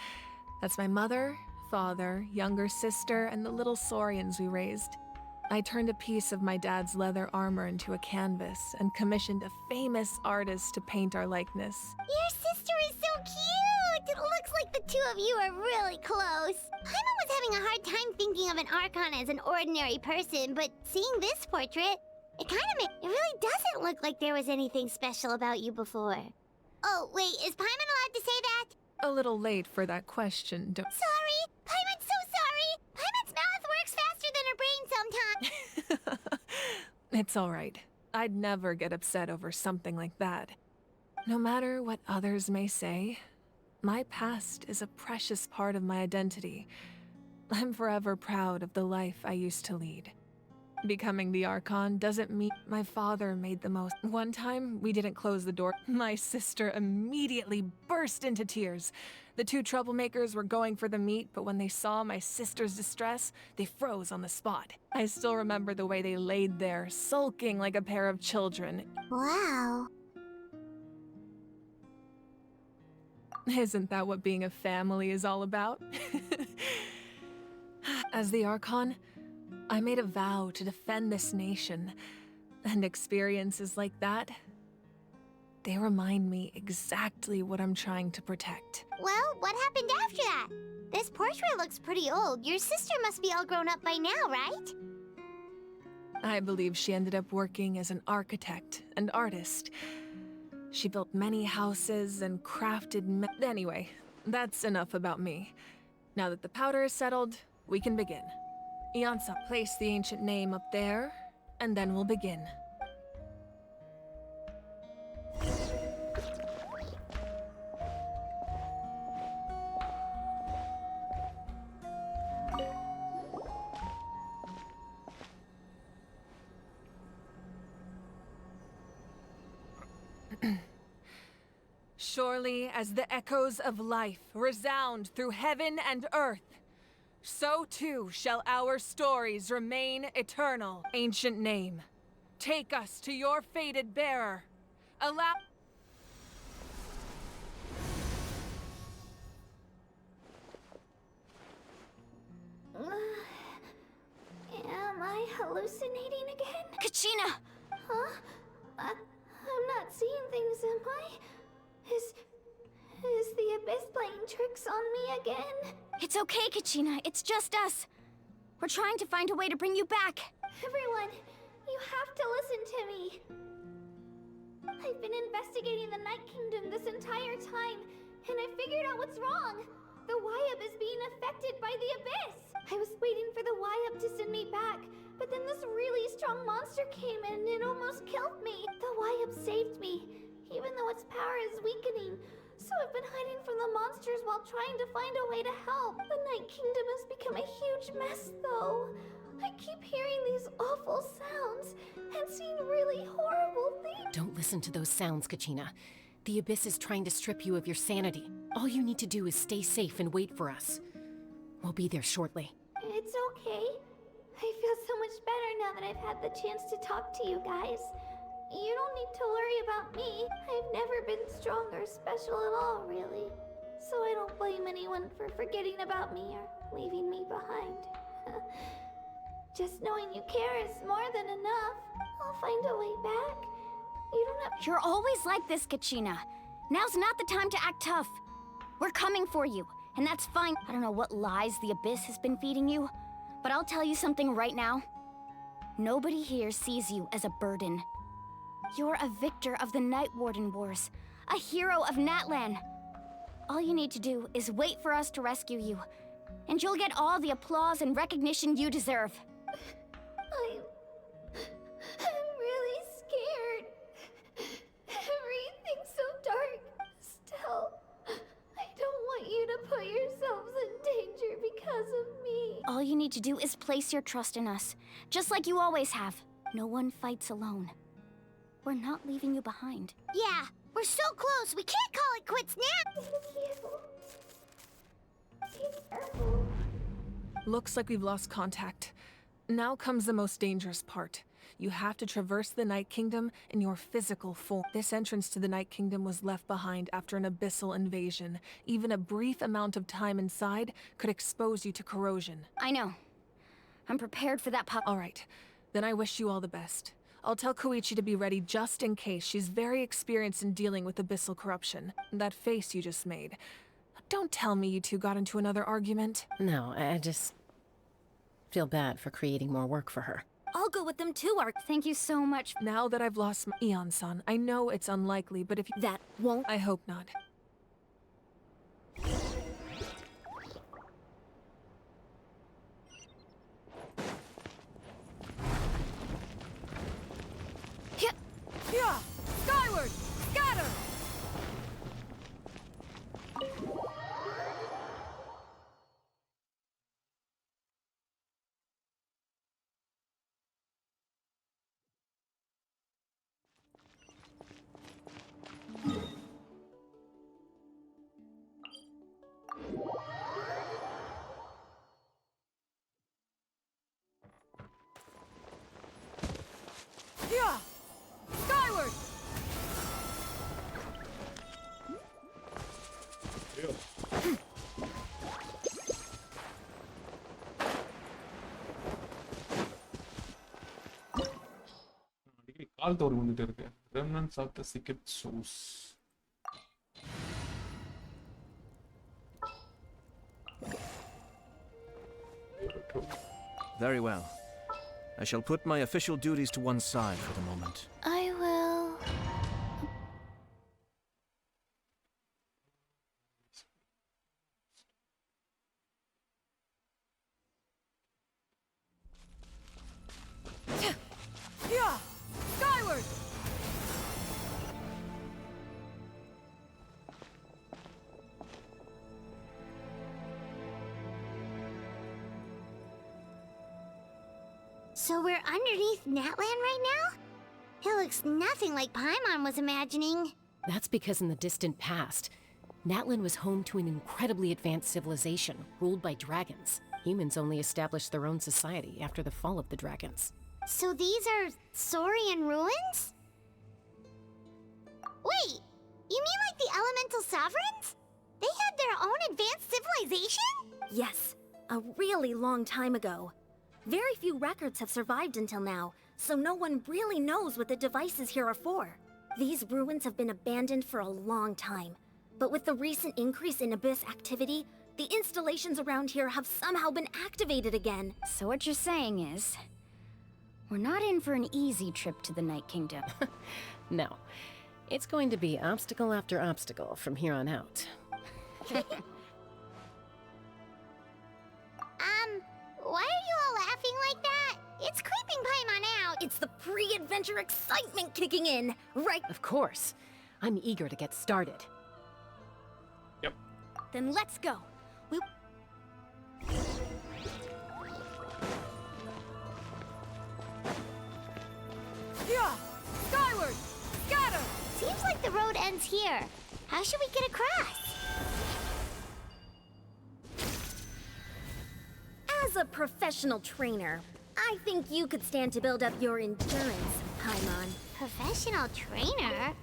Speaker 6: that's my mother, father, younger sister, and the little saurians we raised. I turned a piece of my dad's leather armor into a canvas and commissioned a famous artist to paint our likeness.
Speaker 1: Your sister is so cute! It looks like the two of you are really close. Paimon was having a hard time thinking of an Archon as an ordinary person, but seeing this portrait, it really doesn't look like there was anything special about you before. Oh, wait, is Paimon allowed to say that?
Speaker 6: A little late for that question, don't—
Speaker 1: Sorry! Paimon's so sorry! Paimon's mouth works faster than her brain sometimes!
Speaker 6: It's alright. I'd never get upset over something like that. No matter what others may say, my past is a precious part of my identity. I'm forever proud of the life I used to lead. Becoming the Archon doesn't mean my father made the most. One time, we didn't close the door. My sister immediately burst into tears. The two troublemakers were going for the meat, but when they saw my sister's distress, they froze on the spot. I still remember the way they laid there, sulking like a pair of children.
Speaker 1: Wow.
Speaker 6: Isn't that what being a family is all about? As the Archon, I made a vow to defend this nation, and experiences like that, they remind me exactly what I'm trying to protect.
Speaker 1: Well, what happened after that? This portrait looks pretty old. Your sister must be all grown up by now, right?
Speaker 6: I believe she ended up working as an architect and artist. She built many houses and crafted Anyway, that's enough about me. Now that the powder is settled, we can begin. Iansa, place the ancient name up there, and then we'll begin. Surely as the echoes of life resound through heaven and earth, so too shall our stories remain eternal. Ancient name, take us to your fated bearer. Allow—
Speaker 1: Am I hallucinating again?
Speaker 12: Kachina!
Speaker 1: Huh?
Speaker 12: I'm not seeing things, am I? Is the Abyss playing tricks on me again?
Speaker 2: It's okay, Kachina. It's just us. We're trying to find a way to bring you back.
Speaker 12: Everyone, you have to listen to me. I've been investigating the Night Kingdom this entire time, and I figured out what's wrong. The Wyab is being affected by the Abyss. I was waiting for the Wyab to send me back, but then this really strong monster came in and almost killed me. The Wyab saved me, even though its power is weakening. So I've been hiding from the monsters while trying to find a way to help. The Night Kingdom has become a huge mess, though. I keep hearing these awful sounds and seeing really horrible things.
Speaker 9: Don't listen to those sounds, Kachina. The Abyss is trying to strip you of your sanity. All you need to do is stay safe and wait for us. We'll be there shortly.
Speaker 12: It's okay. I feel so much better now that I've had the chance to talk to you guys. You don't need to worry about me. I've never been strong or special at all, really. So I don't blame anyone for forgetting about me or leaving me behind. Just knowing you care is more than enough. I'll find a way back. You don't have—
Speaker 2: You're always like this, Kachina. Now's not the time to act tough. We're coming for you, and that's fine. I don't know what lies the Abyss has been feeding you, but I'll tell you something right now. Nobody here sees you as a burden. You're a victor of the Night Warden Wars, a hero of Natlan. All you need to do is wait for us to rescue you, and you'll get all the applause and recognition you deserve.
Speaker 12: I'm really scared. Everything's so dark. Still, I don't want you to put yourselves in danger because of me.
Speaker 2: All you need to do is place your trust in us, just like you always have. No one fights alone. We're not leaving you behind.
Speaker 1: Yeah, we're so close. We can't call it quits now.
Speaker 6: Looks like we've lost contact. Now comes the most dangerous part. You have to traverse the Night Kingdom in your physical form. This entrance to the Night Kingdom was left behind after an abyssal invasion. Even a brief amount of time inside could expose you to corrosion.
Speaker 2: I know. I'm prepared for that
Speaker 6: All right. Then I wish you all the best. I'll tell Koichi to be ready just in case. She's very experienced in dealing with abyssal corruption. That face you just made. Don't tell me you two got into another argument.
Speaker 9: No, I just feel bad for creating more work for her.
Speaker 12: I'll go with them too,
Speaker 2: Thank you so much.
Speaker 6: Now that I've lost my Eon-san, I know it's unlikely, but if you—
Speaker 12: That won't—
Speaker 6: I hope not. Yeah! Skyward! Scatter! Yeah! Skyward!
Speaker 4: கால் தவறி வந்துட்டு இருக்கு. Remnants of the Secret Source.
Speaker 8: Very well. I shall put my official duties to one side for the moment.
Speaker 1: I will.
Speaker 6: Yeah! Skyward!
Speaker 1: So we're underneath Natlan right now? It looks nothing like Paimon was imagining.
Speaker 9: That's because in the distant past, Natlan was home to an incredibly advanced civilization ruled by dragons. Humans only established their own society after the fall of the dragons.
Speaker 1: So these are Saurian ruins? Wait, you mean like the elemental sovereigns? They had their own advanced civilization?
Speaker 12: Yes, a really long time ago. Very few records have survived until now, so no one really knows what the devices here are for.
Speaker 17: These ruins have been abandoned for a long time. But with the recent increase in Abyss activity, the installations around here have somehow been activated again.
Speaker 2: So what you're saying is, we're not in for an easy trip to the Night Kingdom.
Speaker 9: No. It's going to be obstacle after obstacle from here on out.
Speaker 1: Why are you all laughing like that? It's creeping Paimon out.
Speaker 17: It's the pre-adventure excitement kicking in, right?
Speaker 9: Of course. I'm eager to get started.
Speaker 17: Then let's go.
Speaker 6: Yeah! Skyward! Scatter!
Speaker 1: Seems like the road ends here. How should we get across?
Speaker 17: As a professional trainer, I think you could stand to build up your endurance, Paimon.
Speaker 1: Professional trainer?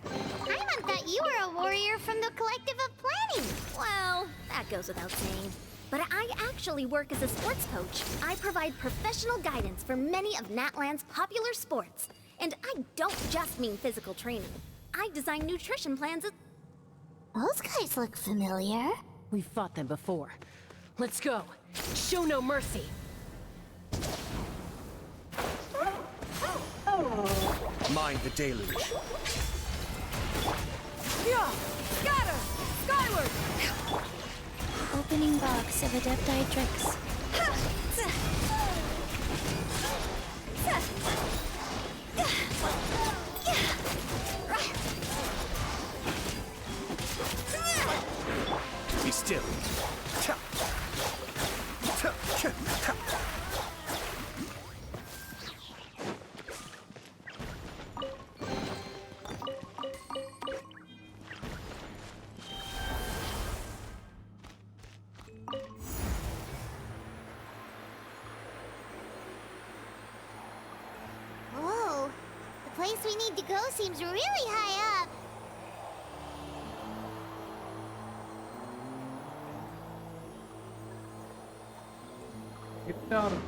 Speaker 1: Paimon thought you were a warrior from the Collective of Planning.
Speaker 17: Well, that goes without saying. But I actually work as a sports coach. I provide professional guidance for many of Natlan's popular sports. And I don't just mean physical training. I design nutrition plans as...
Speaker 1: Those guys look familiar.
Speaker 9: We've fought them before. Let's go. Show no mercy.
Speaker 8: Mind the deluge.
Speaker 6: Yeah! Scatter! Skyward!
Speaker 16: Opening box of Adepti tricks.
Speaker 8: Be still.
Speaker 1: Whoa. The place we need to go seems really high up.
Speaker 4: Get down.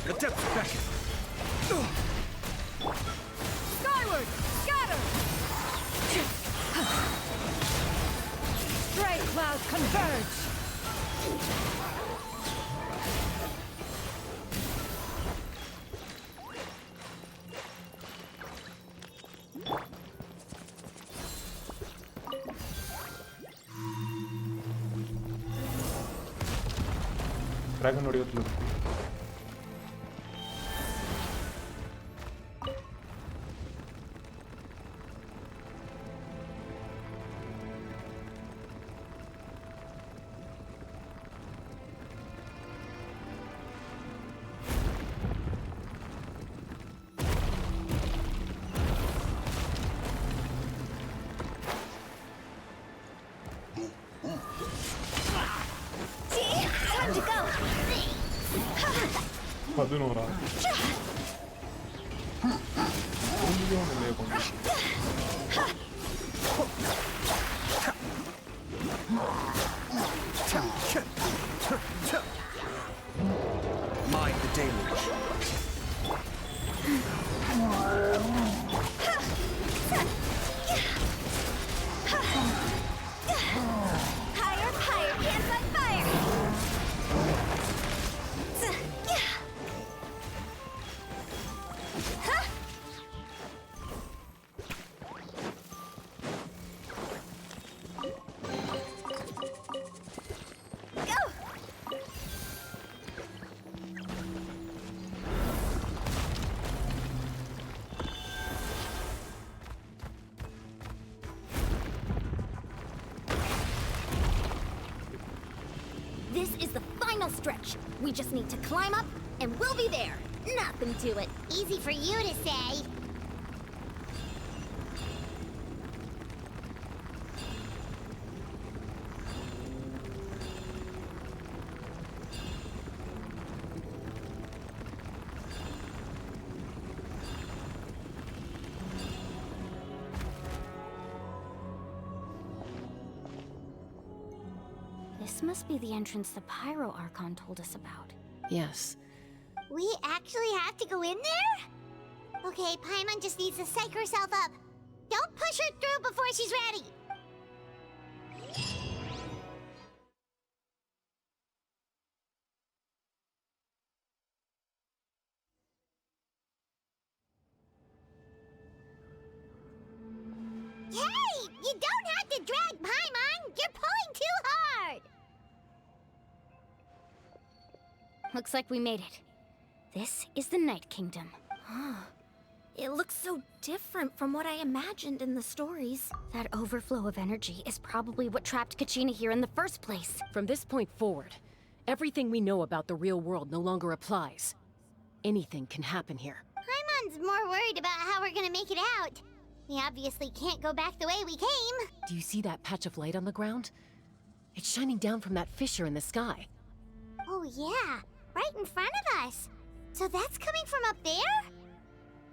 Speaker 8: Adept beckon.
Speaker 6: Skyward! Scatter! Stray clouds converge!
Speaker 4: Dragon ಹೊಡೆಯೋದು.
Speaker 17: Time to go!
Speaker 4: ಅದು ನೋಡ. milione con.
Speaker 8: Mind the deluge.
Speaker 17: Higher, higher, hands on fire! This is the final stretch. We just need to climb up, and we'll be there. Nothing to it.
Speaker 1: Easy for you to say.
Speaker 2: This must be the entrance the Pyro Archon told us about.
Speaker 9: Yes.
Speaker 1: We actually have to go in there? Okay, Paimon just needs to psych herself up. Don't push her through before she's ready. Hey! You don't have to drag Paimon! You're pulling too hard!
Speaker 2: Looks like we made it. This is the Night Kingdom.
Speaker 17: It looks so different from what I imagined in the stories.
Speaker 2: That overflow of energy is probably what trapped Kachina here in the first place.
Speaker 9: From this point forward, everything we know about the real world no longer applies. Anything can happen here.
Speaker 1: Paimon's more worried about how we're gonna make it out. We obviously can't go back the way we came.
Speaker 9: Do you see that patch of light on the ground? It's shining down from that fissure in the sky.
Speaker 1: Oh yeah, right in front of us. So that's coming from up there?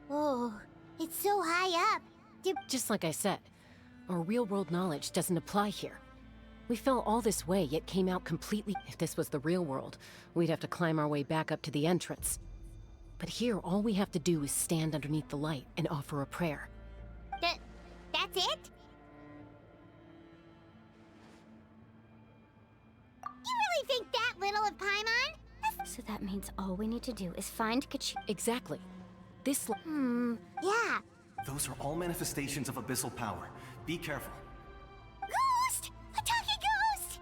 Speaker 1: Oh, it's so high up.
Speaker 9: Just like I said, our real-world knowledge doesn't apply here. We fell all this way, yet came out completely... If this was the real world, we'd have to climb our way back up to the entrance. But here, all we have to do is stand underneath the light and offer a prayer.
Speaker 1: That's it? You really think that little of Paimon?
Speaker 2: So that means all we need to do is find Kachina.
Speaker 9: Exactly. This...
Speaker 1: Yeah.
Speaker 15: Those are all manifestations of abyssal power. Be careful.
Speaker 1: Ghost! A talking ghost!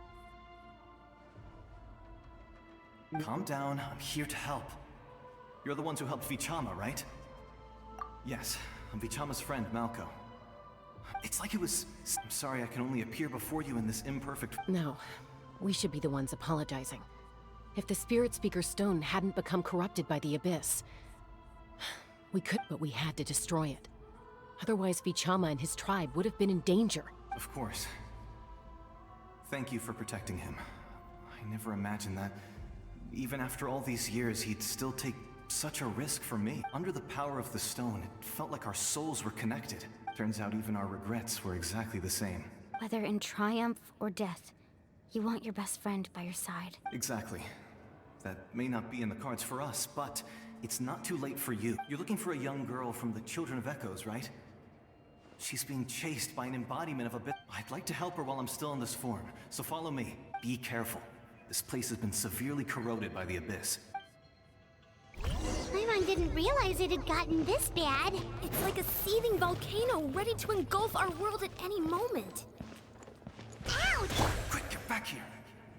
Speaker 15: Calm down, I'm here to help. You're the ones who helped Vichama, right? Yes, I'm Vichama's friend, Malco. It's like it was... I'm sorry I can only appear before you in this imperfect...
Speaker 9: No, we should be the ones apologizing. If the Spirit Speaker's stone hadn't become corrupted by the Abyss, we could, but we had to destroy it. Otherwise, Vichama and his tribe would have been in danger.
Speaker 15: Of course. Thank you for protecting him. I never imagined that, even after all these years, he'd still take such a risk for me. Under the power of the stone, it felt like our souls were connected. Turns out even our regrets were exactly the same.
Speaker 2: Whether in triumph or death, you want your best friend by your side.
Speaker 15: Exactly. That may not be in the cards for us, but it's not too late for you. You're looking for a young girl from the Children of Echoes, right? She's being chased by an embodiment of a bit. I'd like to help her while I'm still in this form, so follow me. Be careful. This place has been severely corroded by the Abyss.
Speaker 1: Paimon didn't realize it had gotten this bad.
Speaker 17: It's like a seething volcano ready to engulf our world at any moment.
Speaker 1: Ouch!
Speaker 15: Quick, get back here.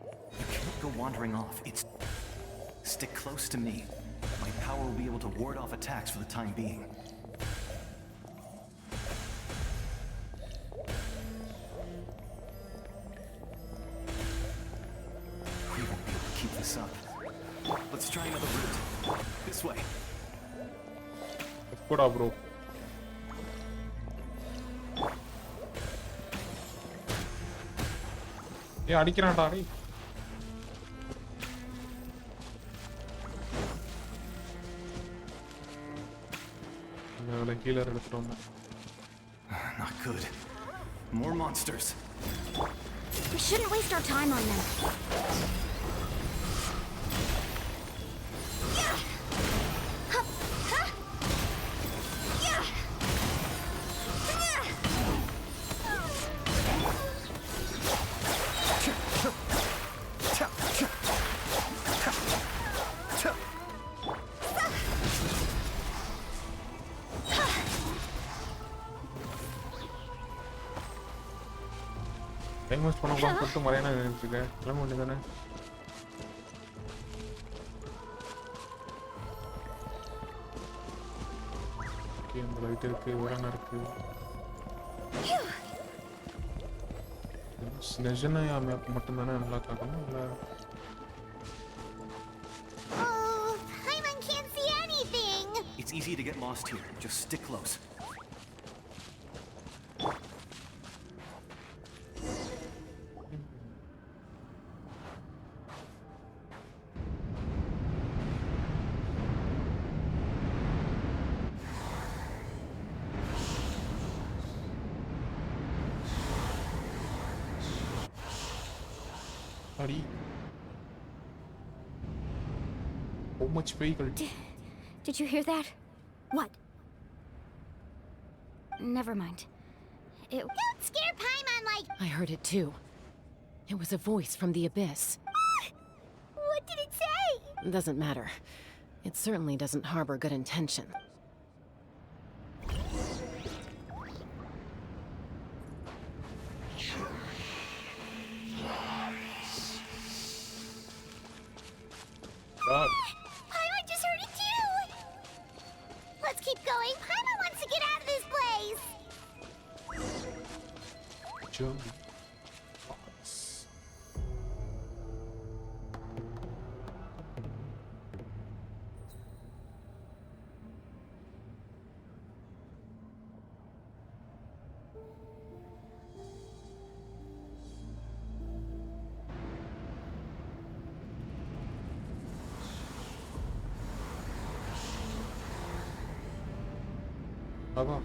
Speaker 15: You can't go wandering off. Stick close to me. My power will be able to ward off attacks for the time being. We won't be able to keep this up. Let's try another route. This way.
Speaker 4: Kuda bro. ஏய் அடிக்கறான்டா டேய். நான் கீழ எடுத்துட்டு வந்தேன்.
Speaker 15: Not good. More monsters.
Speaker 2: We shouldn't waste our time on them.
Speaker 4: Time waste பண்ணக்கூடாதுன்னு சொல்லிட்டு மறையானா நினைச்சிருக்கேன். கிளம்ப வேண்டியதானே? ஓகே, அந்த லைட் இருக்கு, உரங்க இருக்கு. ஸ்னெஜனையா மேப் மட்டும்தானே நல்லா காட்டணும் இல்லை?
Speaker 1: Oh, Paimon can't see anything.
Speaker 15: It's easy to get lost here. Just stick close.
Speaker 4: அடி so much vehicle.
Speaker 2: Did you hear that?
Speaker 17: What?
Speaker 2: Never mind.
Speaker 1: Don't scare Paimon like...
Speaker 9: I heard it too. It was a voice from the abyss.
Speaker 1: What did it say?
Speaker 9: Doesn't matter. It certainly doesn't harbor good intention.
Speaker 4: God.
Speaker 1: Paimon just heard it too! Let's keep going. Paimon wants to get out of this place!
Speaker 4: Jump. அதான்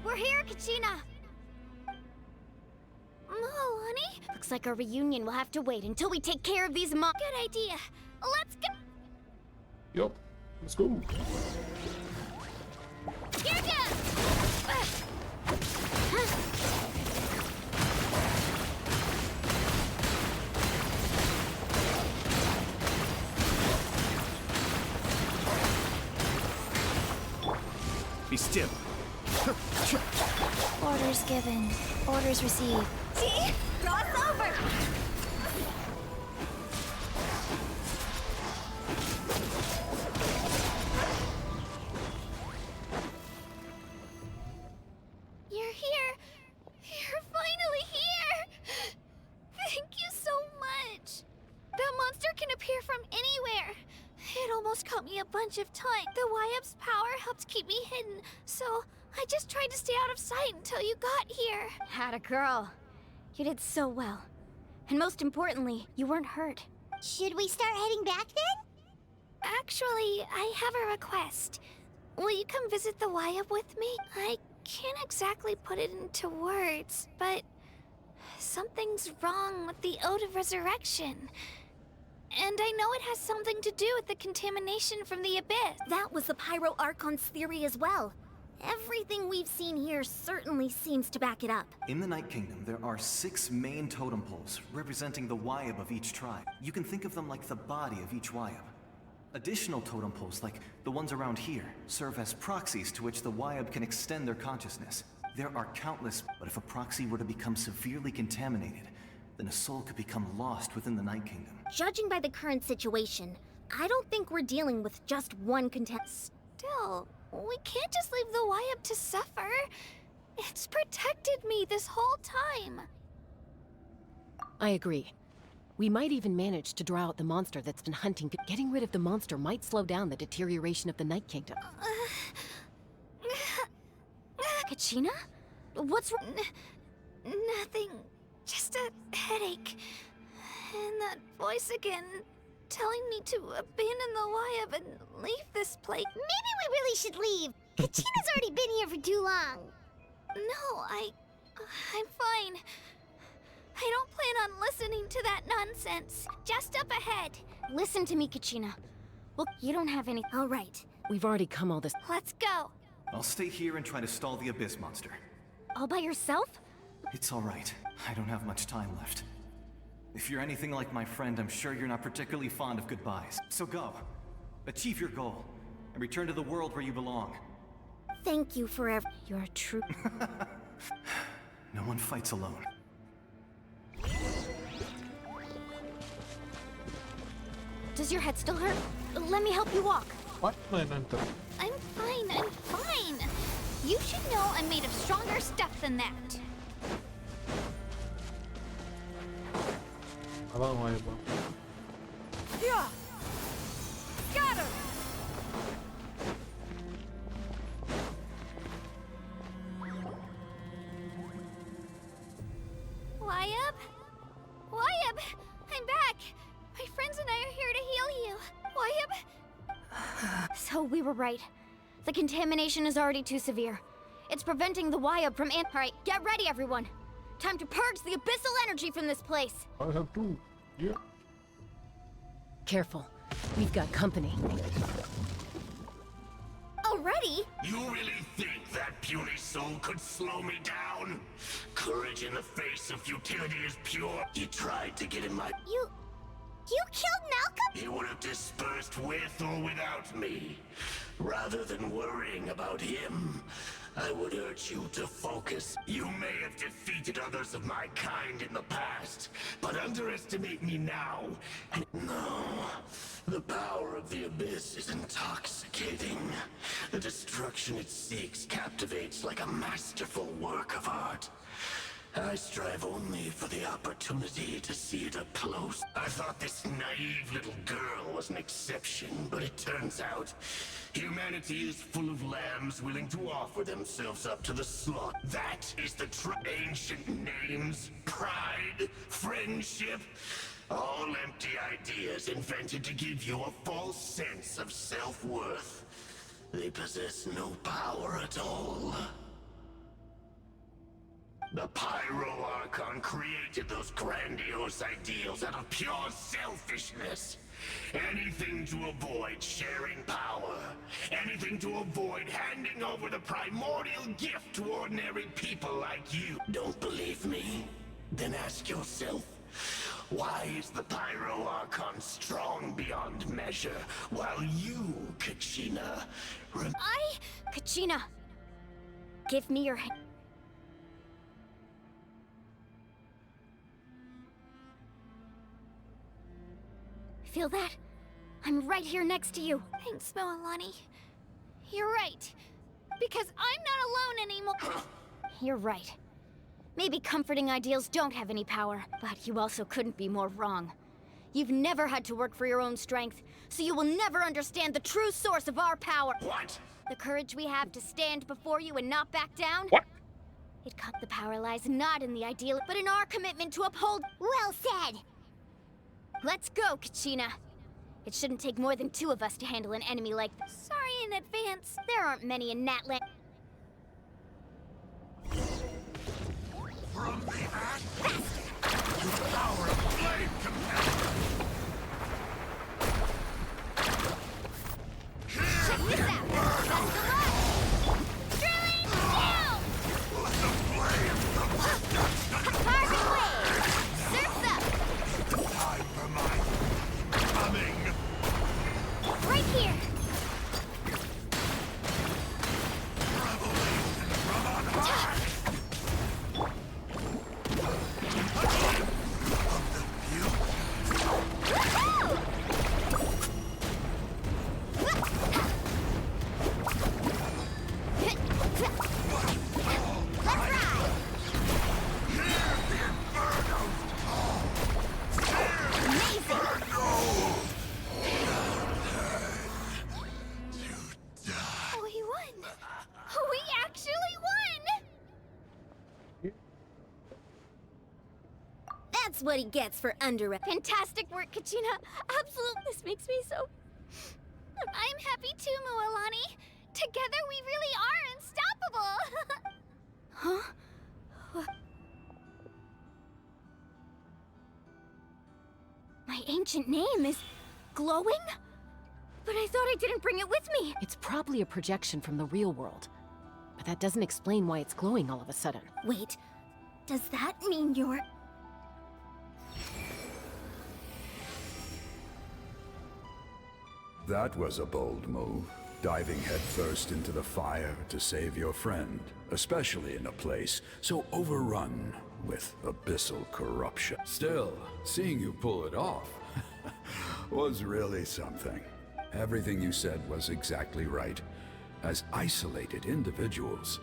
Speaker 2: We're here, Kachina!
Speaker 17: Honey?
Speaker 2: Looks like our reunion will have to wait until we take care of these
Speaker 17: Good idea. Let's go.
Speaker 4: Yup, let's go.
Speaker 8: Be still.
Speaker 2: Orders given. Orders received.
Speaker 1: See? Cross over!
Speaker 12: You're here. You're finally here. Thank you so much. That monster can appear from anywhere. It almost caught me a bunch of times. The YUP's power helped keep me hidden, so I just tried to stay out of sight until you got here.
Speaker 2: Had a girl. You did so well. And most importantly, you weren't hurt.
Speaker 1: Should we start heading back then?
Speaker 12: Actually, I have a request. Will you come visit the YUP with me? I can't exactly put it into words, but something's wrong with the Ode of Resurrection. And I know it has something to do with the contamination from the Abyss.
Speaker 17: That was the Pyro Archon's theory as well. Everything we've seen here certainly seems to back it up.
Speaker 15: In the Night Kingdom, there are 6 main totem poles representing the YUP of each tribe. You can think of them like the body of each YUP. Additional totem poles, like the ones around here, serve as proxies to which the YUP can extend their consciousness. There are countless, but if a proxy were to become severely contaminated, then a soul could become lost within the Night Kingdom.
Speaker 17: Judging by the current situation, I don't think we're dealing with just one
Speaker 12: Still, we can't just leave the YUP to suffer. It's protected me this whole time.
Speaker 9: I agree. We might even manage to draw out the monster that's been hunting. Getting rid of the monster might slow down the deterioration of the Night Kingdom.
Speaker 2: Kachina? What's wrong?
Speaker 12: Nothing. Just a headache. And that voice again, telling me to abandon the YUP and leave this place.
Speaker 1: Maybe we really should leave. Kachina's already been here for too long.
Speaker 12: No, I'm fine. I don't plan on listening to that nonsense. Just up ahead.
Speaker 2: Listen to me, Kachina. Well, you don't have any...
Speaker 17: All right.
Speaker 9: We've already come all this...
Speaker 12: Let's go.
Speaker 15: I'll stay here and try to stall the Abyss monster.
Speaker 2: All by yourself?
Speaker 15: It's all right. I don't have much time left. If you're anything like my friend, I'm sure you're not particularly fond of goodbyes. So go. Achieve your goal. And return to the world where you belong.
Speaker 17: Thank you for
Speaker 2: You're true.
Speaker 15: No one fights alone.
Speaker 2: Does your head still hurt? Let me help you walk.
Speaker 4: What?
Speaker 12: I'm fine. You should know I'm made of stronger stuff than that.
Speaker 4: அதான் வாய்ப்பா.
Speaker 6: Yeah. Got her.
Speaker 12: YUP? YUP! I'm back! My friends and I are here to heal you. YUP?
Speaker 2: So we were right. The contamination is already too severe. It's preventing the Wyab from in- Alright, get ready everyone! Time to purge the abyssal energy from this place!
Speaker 4: I have to. Yeah.
Speaker 9: Careful. We've got company.
Speaker 17: Already?
Speaker 18: You really think that puny soul could slow me down? Courage in the face of futility is pure. He tried to get in my...
Speaker 1: You killed Malcolm?
Speaker 18: He would have dispersed with or without me. Rather than worrying about him, I would urge you to focus. You may have defeated others of my kind in the past, but underestimate me now. No, the power of the Abyss is intoxicating. The destruction it seeks captivates like a masterful work of art. I strive only for the opportunity to see it up close. I thought this naive little girl was an exception, but it turns out humanity is full of lambs willing to offer themselves up to the slaughter. That is the ancient names, pride, friendship, all empty ideas invented to give you a false sense of self-worth. They possess no power at all. The Pyro Archon created those grandiose ideals out of pure selfishness. Anything to avoid sharing power. Anything to avoid handing over the primordial gift to ordinary people like you. Don't believe me? Then ask yourself, why is the Pyro Archon strong beyond measure, while you, Kachina,
Speaker 2: Kachina! Give me your hand. Feel that? I'm right here next to you.
Speaker 12: Thanks, Moalani. You're right. Because I'm not alone anymore.
Speaker 2: You're right. Maybe comforting ideals don't have any power, but you also couldn't be more wrong. You've never had to work for your own strength, so you will never understand the true source of our power.
Speaker 18: What?
Speaker 2: The courage we have to stand before you and not back down?
Speaker 4: What?
Speaker 2: The power lies not in the ideal, but in our commitment to uphold—
Speaker 1: Well said!
Speaker 2: Let's go, Kachina. It shouldn't take more than 2 of us to handle an enemy like this.
Speaker 12: Sorry in advance.
Speaker 2: There aren't many in Natlan.
Speaker 18: From the ash to the power of flame companion.
Speaker 2: Check this out! That's the one!
Speaker 12: Drilling down!
Speaker 18: Let the flame
Speaker 2: Carbon wave! Surf's up!
Speaker 18: time for my coming.
Speaker 2: Right here!
Speaker 18: Revelation from on high.
Speaker 12: We won! We actually won!
Speaker 17: That's what he gets for
Speaker 2: Fantastic work, Kachina! Absolutely! This makes me so...
Speaker 12: I'm happy too, Moalani. Together we really are unstoppable!
Speaker 2: Huh? My ancient name is... glowing? But I thought I didn't bring it with me!
Speaker 9: It's probably a projection from the real world. But that doesn't explain why it's glowing all of a sudden.
Speaker 17: Wait, does that mean you're...
Speaker 19: That was a bold move, diving headfirst into the fire to save your friend, especially in a place so overrun with abyssal corruption. Still, seeing you pull it off was really something. Everything you said was exactly right. As isolated individuals,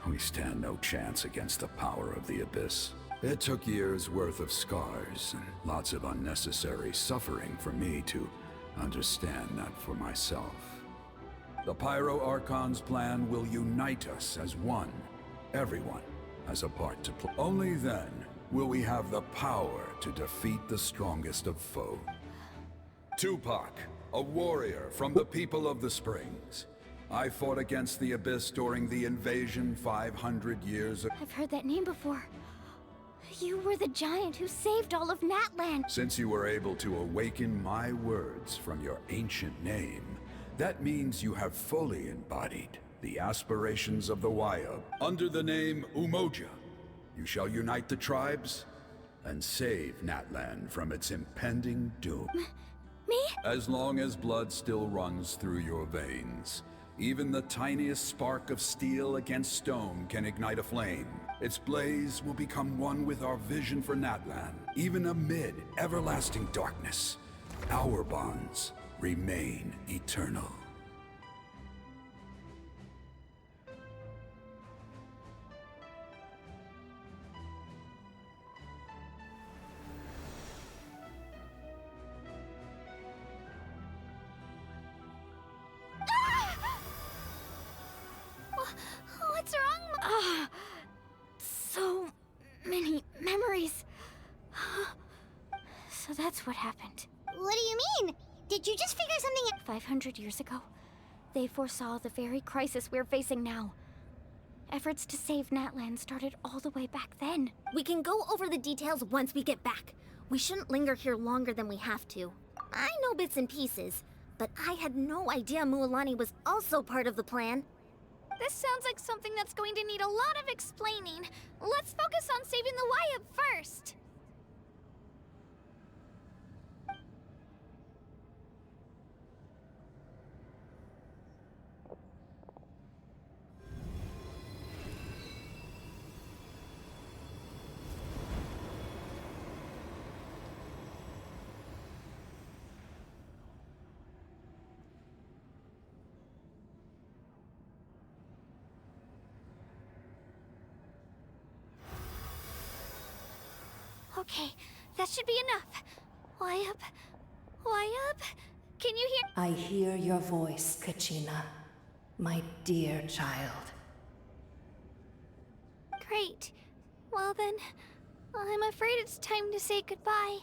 Speaker 19: we stand no chance against the power of the Abyss. It took years' worth of scars and lots of unnecessary suffering for me to understand that for myself. The Pyro Archon's plan will unite us as one. Everyone has a part to play. Only then will we have the power to defeat the strongest of foes. Tupac, a warrior from the people of the Springs. I fought against the Abyss during the invasion 500 years ago.
Speaker 2: I've heard that name before. You were the giant who saved all of Natlan.
Speaker 19: Since you were able to awaken my words from your ancient name, that means you have fully embodied the aspirations of the Wayab. Under the name Umoja, you shall unite the tribes and save Natlan from its impending doom.
Speaker 2: Me?
Speaker 19: As long as blood still runs through your veins, even the tiniest spark of steel against stone can ignite a flame. Its blaze will become one with our vision for Natlan. Even amid everlasting darkness, our bonds remain eternal.
Speaker 2: What's wrong? So many memories. So that's what happened.
Speaker 1: What do you mean? Did you just figure something out?
Speaker 2: 500 years ago, they foresaw the very crisis we're facing now. Efforts to save Natlan started all the way back then.
Speaker 17: We can go over the details once we get back. We shouldn't linger here longer than we have to. I know bits and pieces, but I had no idea Mualani was also part of the plan.
Speaker 12: This sounds like something that's going to need a lot of explaining. Let's focus on saving the Wayab first. Okay, that should be enough. Wayab? Wayab? Can you hear?
Speaker 20: I hear your voice, Kachina, my dear child.
Speaker 12: Great. Well then, I'm afraid it's time to say goodbye.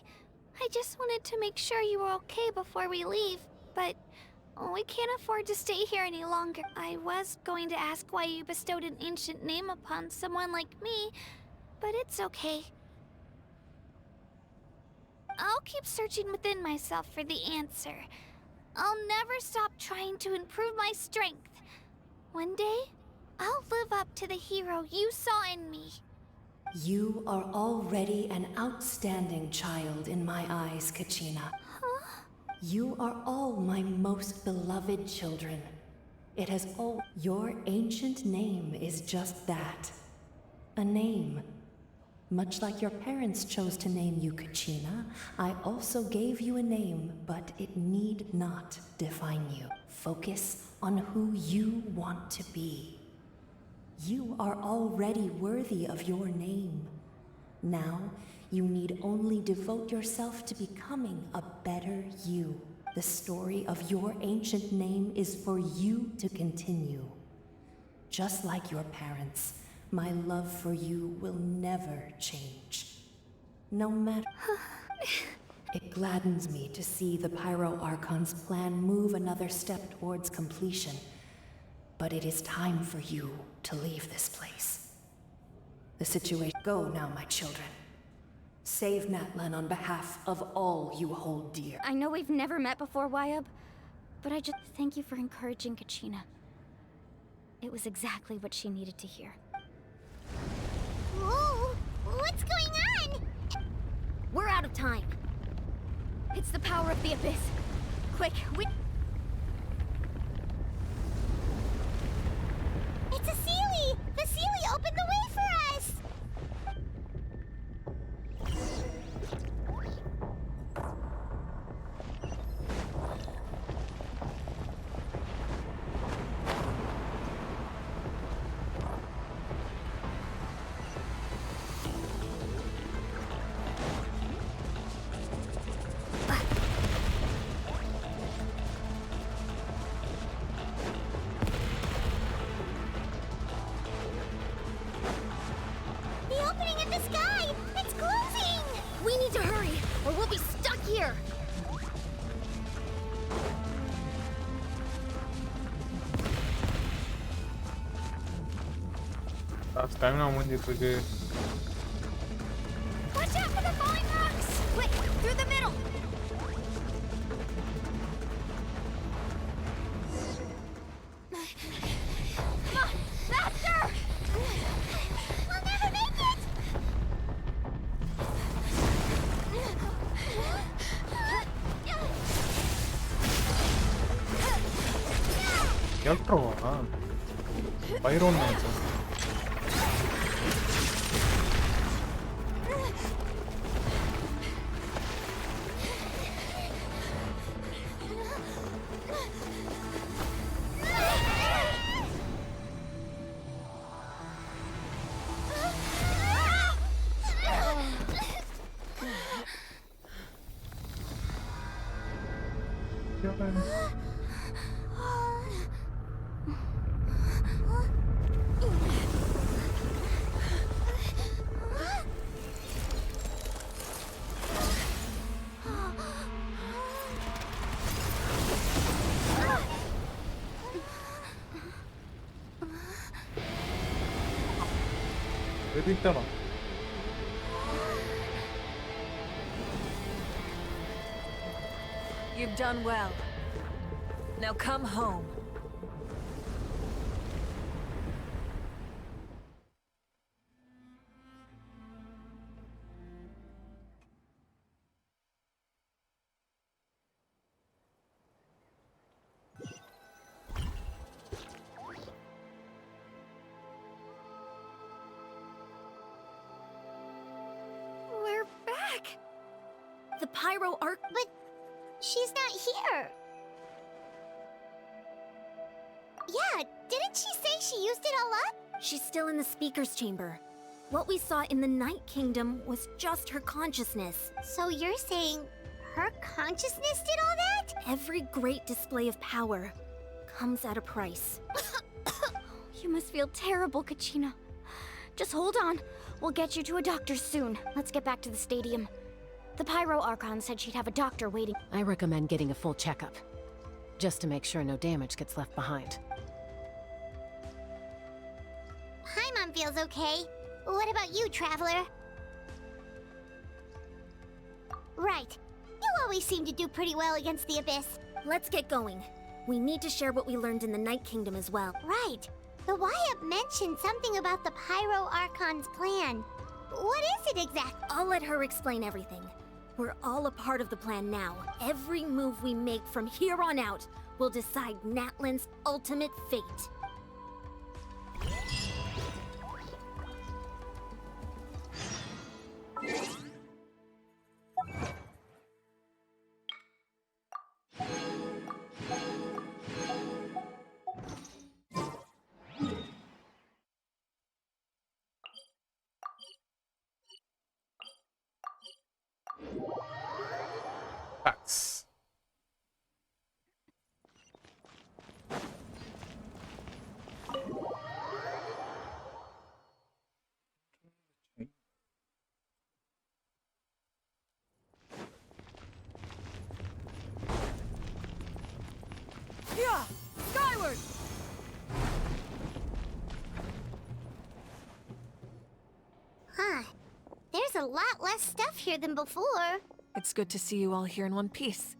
Speaker 12: I just wanted to make sure you were okay before we leave, but we can't afford to stay here any longer. I was going to ask why you bestowed an ancient name upon someone like me, but it's okay. I'll keep searching within myself for the answer. I'll never stop trying to improve my strength. One day, I'll live up to the hero you saw in me.
Speaker 20: You are already an outstanding child in my eyes, Kachina.
Speaker 12: Huh?
Speaker 20: You are all my most beloved children. It has all... Your ancient name is just that. A name. Much like your parents chose to name you Kachina, I also gave you a name, but it need not define you. Focus on who you want to be. You are already worthy of your name. Now, you need only devote yourself to becoming a better you. The story of your ancient name is for you to continue. Just like your parents, my love for you will never change. No matter... It gladdens me to see the Pyro Archon's plan move another step towards completion. But it is time for you to leave this place. The situation... Go now, my children. Save Natlan on behalf of all you hold dear.
Speaker 2: I know we've never met before, Wayab, but I just thank you for encouraging Kachina. It was exactly what she needed to hear.
Speaker 1: Whoa! What's going on?
Speaker 17: We're out of time.
Speaker 2: It's the power of the Abyss. Quick,
Speaker 1: It's a Seelie! The Seelie opened the way for us!
Speaker 4: Stamina முடிஞ்சிட்டு இருக்கு.
Speaker 16: Watch out for the falling rocks! Quick, through the middle! Come on, faster!
Speaker 1: We'll never make it!
Speaker 4: எலக்ட்ரோவா? Bhairon நினைச்சேன். வெறித்தனம்.
Speaker 6: You've done well. Now come home.
Speaker 16: We're back! The Pyro Arc.
Speaker 1: But she's not here. Yeah, didn't she say she used it all up?
Speaker 17: She's still in the speaker's chamber. What we saw in the Night Kingdom was just her consciousness.
Speaker 1: So you're saying her consciousness did all that?
Speaker 17: Every great display of power comes at a price.
Speaker 2: You must feel terrible, Kachina. Just hold on. We'll get you to a doctor soon. Let's get back to the stadium. The Pyro Archon said she'd have a doctor waiting.
Speaker 9: I recommend getting a full checkup, just to make sure no damage gets left behind.
Speaker 1: Paimon feels okay. What about you, Traveler? Right. You always seem to do pretty well against the Abyss.
Speaker 17: Let's get going. We need to share what we learned in the Night Kingdom as well.
Speaker 1: Right. The Wyatt mentioned something about the Pyro Archon's plan. What is it exactly?
Speaker 17: I'll let her explain everything. We're all a part of the plan now. Every move we make from here on out will decide Natlan's ultimate fate.
Speaker 4: Facts.
Speaker 6: Yeah! Skyward!
Speaker 1: Huh. There's a lot less stuff here than before.
Speaker 6: It's good to see you all here in one piece.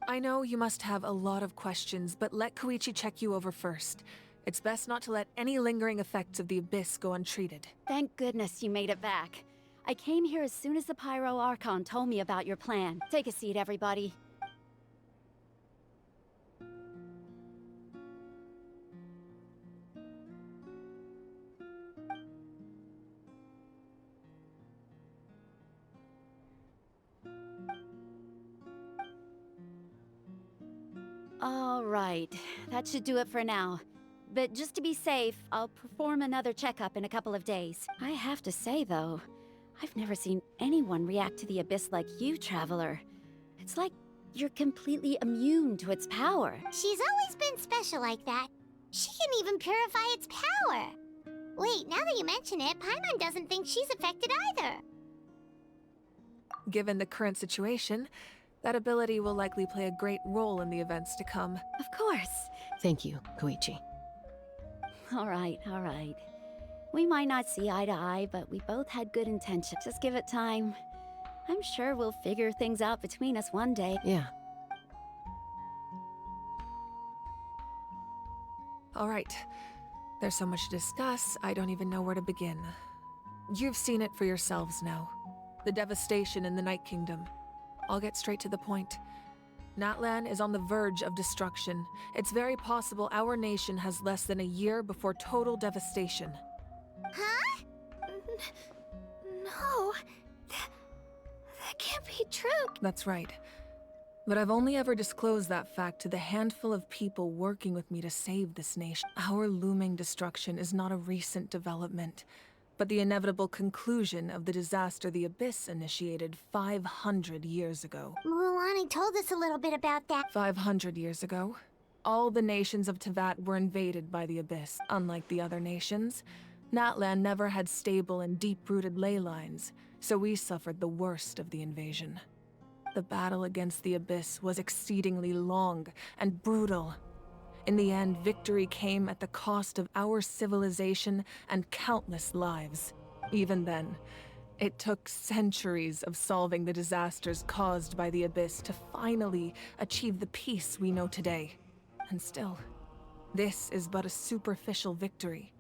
Speaker 6: I know you must have a lot of questions, but let Koichi check you over first. It's best not to let any lingering effects of the Abyss go untreated.
Speaker 16: Thank goodness you made it back. I came here as soon as the Pyro Archon told me about your plan. Take a seat, everybody. All right, that should do it for now. But just to be safe, I'll perform another checkup in a couple of days. I have to say, though, I've never seen anyone react to the Abyss like you, Traveler. It's like you're completely immune to its power.
Speaker 1: She's always been special like that. She can even purify its power. Wait, now that you mention it, Paimon doesn't think she's affected either.
Speaker 6: Given the current situation, that ability will likely play a great role in the events to come.
Speaker 16: Of course.
Speaker 9: Thank you, Koichi.
Speaker 16: All right, all right. We might not see eye to eye, but we both had good intentions. Just give it time. I'm sure we'll figure things out between us one day.
Speaker 9: Yeah.
Speaker 6: All right. There's so much to discuss, I don't even know where to begin. You've seen it for yourselves now. The devastation in the Night Kingdom. I'll get straight to the point. Natlan is on the verge of destruction. It's very possible our nation has less than a year before total devastation.
Speaker 1: Huh? No. That can't be true.
Speaker 6: That's right. But I've only ever disclosed that fact to the handful of people working with me to save this nation. Our looming destruction is not a recent development, but the inevitable conclusion of the disaster the Abyss initiated 500 years ago.
Speaker 1: Mulan told us a little bit about that.
Speaker 6: 500 years ago, all the nations of Teyvat were invaded by the Abyss. Unlike the other nations, Natlan never had stable and deep-rooted ley lines, so we suffered the worst of the invasion. The battle against the Abyss was exceedingly long and brutal. In the end, victory came at the cost of our civilization and countless lives. Even then, it took centuries of solving the disasters caused by the Abyss to finally achieve the peace we know today. And still, this is but a superficial victory.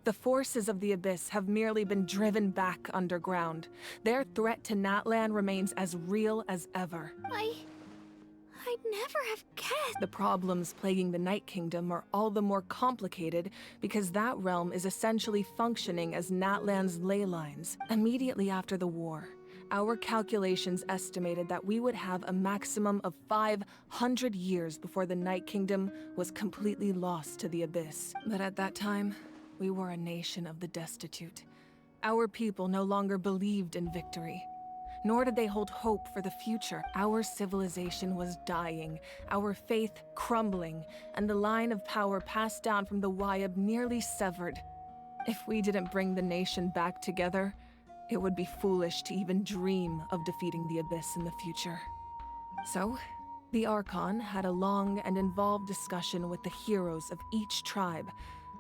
Speaker 6: The forces of the Abyss have merely been driven back underground. Their threat to Natlan remains as real as ever.
Speaker 1: I'd never have guessed.
Speaker 6: The problems plaguing the Night Kingdom are all the more complicated because that realm is essentially functioning as Natlan's ley lines. Immediately after the war, our calculations estimated that we would have a maximum of 500 years before the Night Kingdom was completely lost to the Abyss. But at that time, we were a nation of the destitute. Our people no longer believed in victory, nor did they hold hope for the future. Our civilization was dying, our faith crumbling, and the line of power passed down from the Wayab nearly severed. If we didn't bring the nation back together, it would be foolish to even dream of defeating the Abyss in the future. So, the Archon had a long and involved discussion with the heroes of each tribe,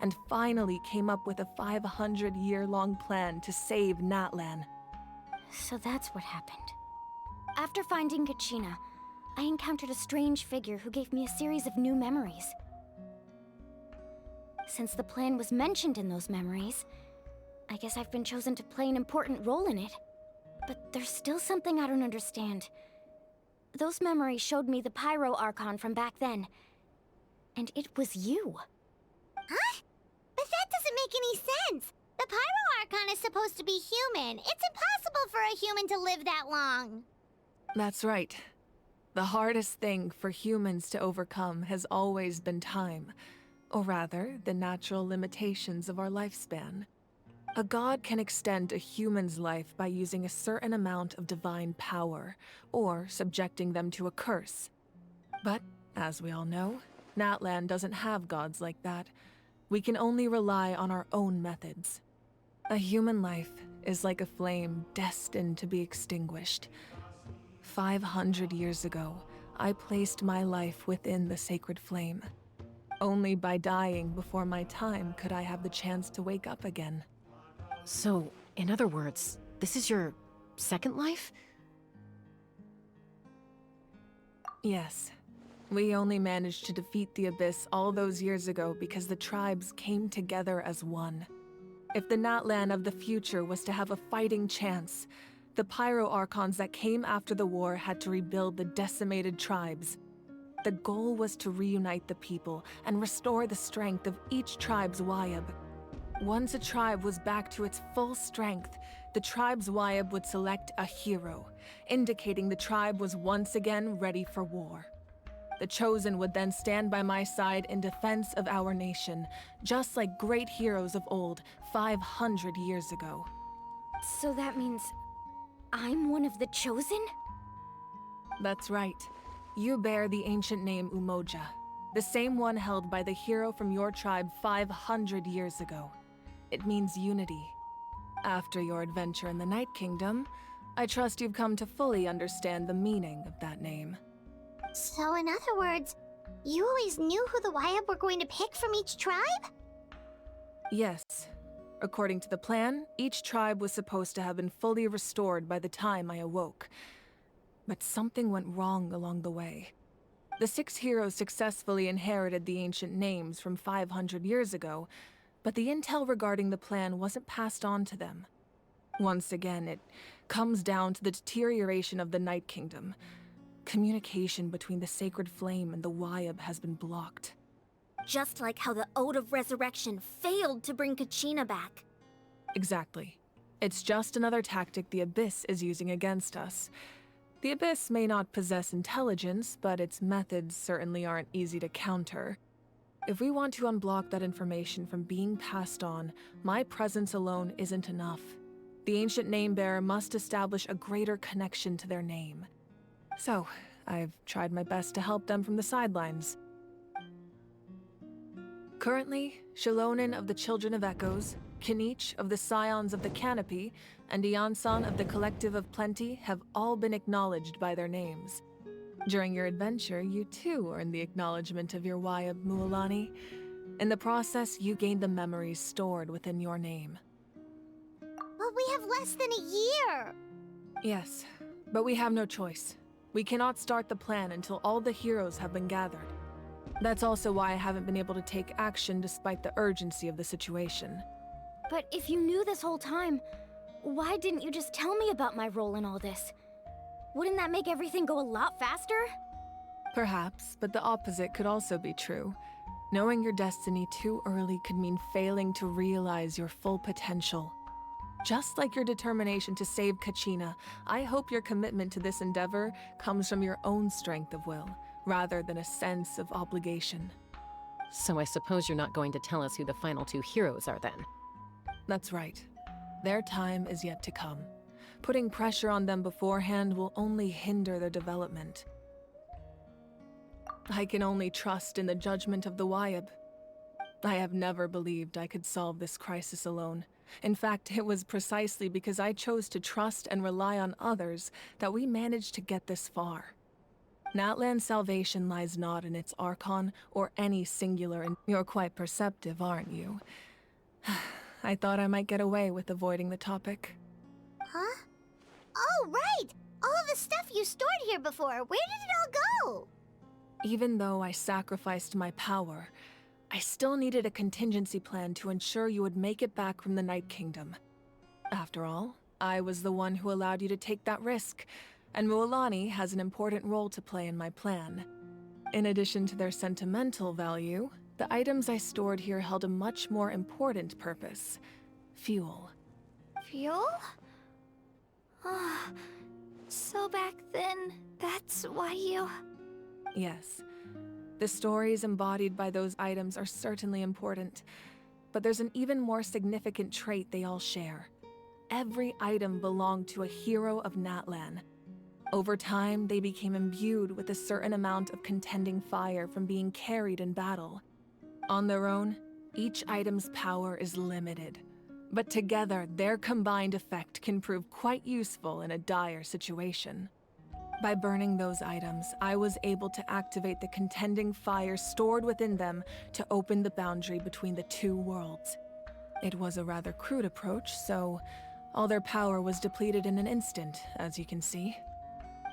Speaker 6: and finally came up with a 500-year-long plan to save Natlan.
Speaker 2: So that's what happened. After finding Kachina, I encountered a strange figure who gave me a series of new memories. Since the plan was mentioned in those memories, I guess I've been chosen to play an important role in it. But there's still something I don't understand. Those memories showed me the Pyro Archon from back then. And it was you.
Speaker 1: Huh? But that doesn't make any sense. The Pyro Archon is supposed to be human. It's impossible for a human to live that long.
Speaker 6: That's right. The hardest thing for humans to overcome has always been time, or rather, the natural limitations of our lifespan. A god can extend a human's life by using a certain amount of divine power, or subjecting them to a curse. But, as we all know, Natlan doesn't have gods like that. We can only rely on our own methods. A human life is like a flame destined to be extinguished. 500 years ago, I placed my life within the sacred flame. Only by dying before my time could I have the chance to wake up again.
Speaker 9: So, in other words, this is your second life?
Speaker 6: Yes. We only managed to defeat the Abyss all those years ago because the tribes came together as one. If the Natlan of the future was to have a fighting chance, the Pyro Archons that came after the war had to rebuild the decimated tribes. The goal was to reunite the people and restore the strength of each tribe's Wayab. Once a tribe was back to its full strength, the tribe's Wayab would select a hero, indicating the tribe was once again ready for war. The Chosen would then stand by my side in defense of our nation, just like great heroes of old 500 years ago.
Speaker 2: So that means I'm one of the Chosen?
Speaker 6: That's right. You bear the ancient name Umoja, the same one held by the hero from your tribe 500 years ago. It means unity. After your adventure in the Night Kingdom, I trust you've come to fully understand the meaning of that name.
Speaker 1: So in other words, you always knew who the Wayab were going to pick from each tribe?
Speaker 6: Yes. According to the plan, each tribe was supposed to have been fully restored by the time I awoke. But something went wrong along the way. The 6 heroes successfully inherited the ancient names from 500 years ago, but the intel regarding the plan wasn't passed on to them. Once again, it comes down to the deterioration of the Night Kingdom. Communication between the Sacred Flame and the Wyab has been blocked.
Speaker 17: Just like how the Ode of Resurrection failed to bring Kachina back.
Speaker 6: Exactly. It's just another tactic the Abyss is using against us. The Abyss may not possess intelligence, but its methods certainly aren't easy to counter. If we want to unblock that information from being passed on, my presence alone isn't enough. The ancient name-bearer must establish a greater connection to their name. So, I've tried my best to help them from the sidelines. Currently, Shalonin of the Children of Echoes, Kinich of the Scions of the Canopy, and Iansan of the Collective of Plenty have all been acknowledged by their names. During your adventure, you too earned the acknowledgement of your Wyab, Mualani. In the process, you gained the memories stored within your name.
Speaker 1: But we have less than a year!
Speaker 6: Yes, but we have no choice. We cannot start the plan until all the heroes have been gathered. That's also why I haven't been able to take action despite the urgency of the situation.
Speaker 2: But if you knew this whole time, why didn't you just tell me about my role in all this? Wouldn't that make everything go a lot faster?
Speaker 6: Perhaps, but the opposite could also be true. Knowing your destiny too early could mean failing to realize your full potential. Just like your determination to save Kachina, I hope your commitment to this endeavor comes from your own strength of will, rather than a sense of obligation.
Speaker 9: So I suppose you're not going to tell us who the final 2 heroes are then?
Speaker 6: That's right. Their time is yet to come. Putting pressure on them beforehand will only hinder their development. I can only trust in the judgment of the Wyab. I have never believed I could solve this crisis alone. In fact, it was precisely because I chose to trust and rely on others that we managed to get this far. Natlan's salvation lies not in its Archon or any singular and you're quite perceptive, aren't you? I thought I might get away with avoiding the topic.
Speaker 1: Huh? Oh, right! All of the stuff you stored here before, where did it all go?
Speaker 6: Even though I sacrificed my power, I still needed a contingency plan to ensure you would make it back from the Night Kingdom. After all, I was the one who allowed you to take that risk, and Mualani has an important role to play in my plan. In addition to their sentimental value, the items I stored here held a much more important purpose: fuel.
Speaker 12: Fuel? So back then, that's why you...
Speaker 6: Yes. The stories embodied by those items are certainly important, but there's an even more significant trait they all share. Every item belonged to a hero of Natlan. Over time, they became imbued with a certain amount of contending fire from being carried in battle. On their own, each item's power is limited, but together, their combined effect can prove quite useful in a dire situation. By burning those items, I was able to activate the contending fire stored within them to open the boundary between the 2 worlds. It was a rather crude approach, so all their power was depleted in an instant, as you can see.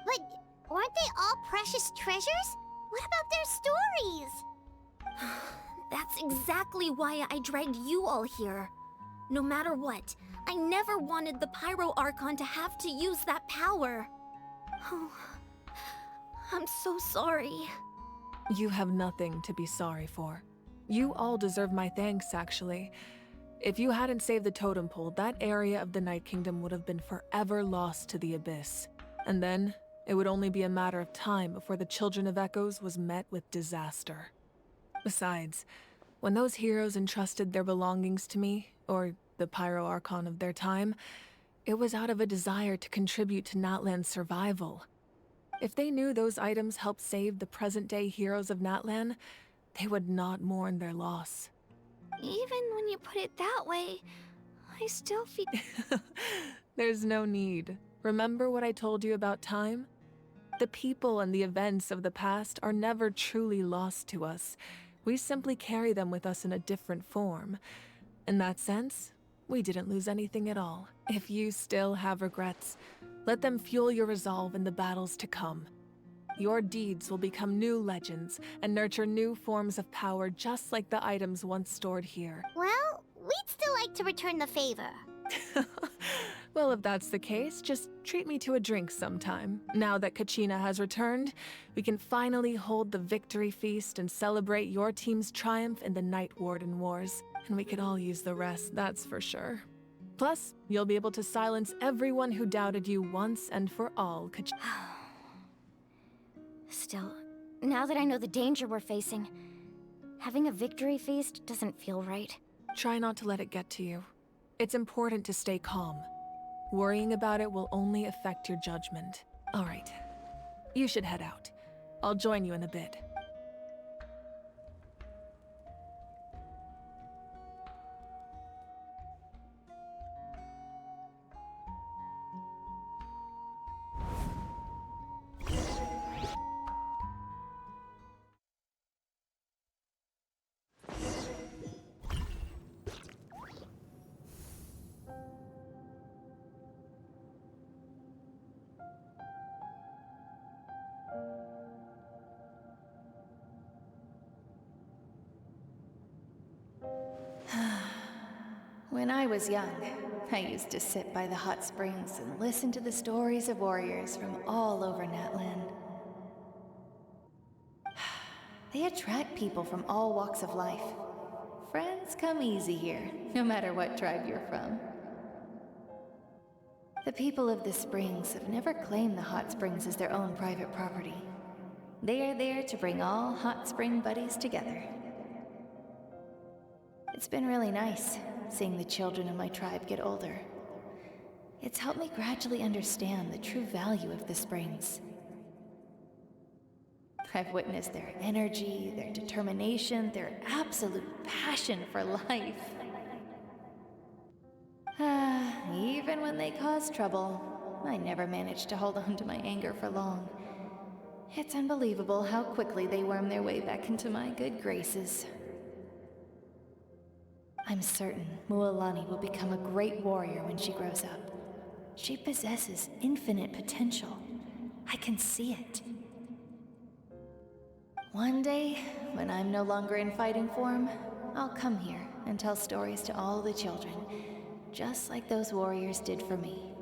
Speaker 1: But weren't they all precious treasures? What about their stories?
Speaker 17: That's exactly why I dragged you all here. No matter what, I never wanted the Pyro Archon to have to use that power. Oh, I'm so sorry.
Speaker 6: You have nothing to be sorry for. You all deserve my thanks, actually. If you hadn't saved the totem pole, that area of the Night Kingdom would have been forever lost to the Abyss. And then, it would only be a matter of time before the Children of Echoes was met with disaster. Besides, when those heroes entrusted their belongings to me, or the Pyro Archon of their time, it was out of a desire to contribute to Natlan's survival. If they knew those items helped save the present-day heroes of Natlan, they would not mourn their loss.
Speaker 12: Even when you put it that way, I still feel...
Speaker 6: There's no need. Remember what I told you about time? The people and the events of the past are never truly lost to us. We simply carry them with us in a different form. In that sense, we didn't lose anything at all. If you still have regrets, let them fuel your resolve in the battles to come. Your deeds will become new legends and nurture new forms of power just like the items once stored here.
Speaker 1: Well, we'd still like to return the favor.
Speaker 6: Well, if that's the case, just treat me to a drink sometime. Now that Kachina has returned, we can finally hold the victory feast and celebrate your team's triumph in the Night Warden Wars. And we could all use the rest, that's for sure. Plus, you'll be able to silence everyone who doubted you once and for all, Kachina.
Speaker 2: Still, now that I know the danger we're facing, having a victory feast doesn't feel right.
Speaker 6: Try not to let it get to you. It's important to stay calm. Worrying about it will only affect your judgment. All right, you should head out. I'll join you in a bit.
Speaker 21: When I was young, I used to sit by the hot springs and listen to the stories of warriors from all over Natlan. They attract people from all walks of life. Friends come easy here, no matter what tribe you're from. The people of the springs have never claimed the hot springs as their own private property. They are there to bring all hot spring buddies together. It's been really nice, seeing the children of my tribe get older. It's helped me gradually understand the true value of the springs. I've witnessed their energy, their determination, their absolute passion for life. Even when they cause trouble, I never managed to hold on to my anger for long. It's unbelievable how quickly they worm their way back into my good graces. I'm certain Mualani will become a great warrior when she grows up. She possesses infinite potential. I can see it. One day, when I'm no longer in fighting form, I'll come here and tell stories to all the children, just like those warriors did for me.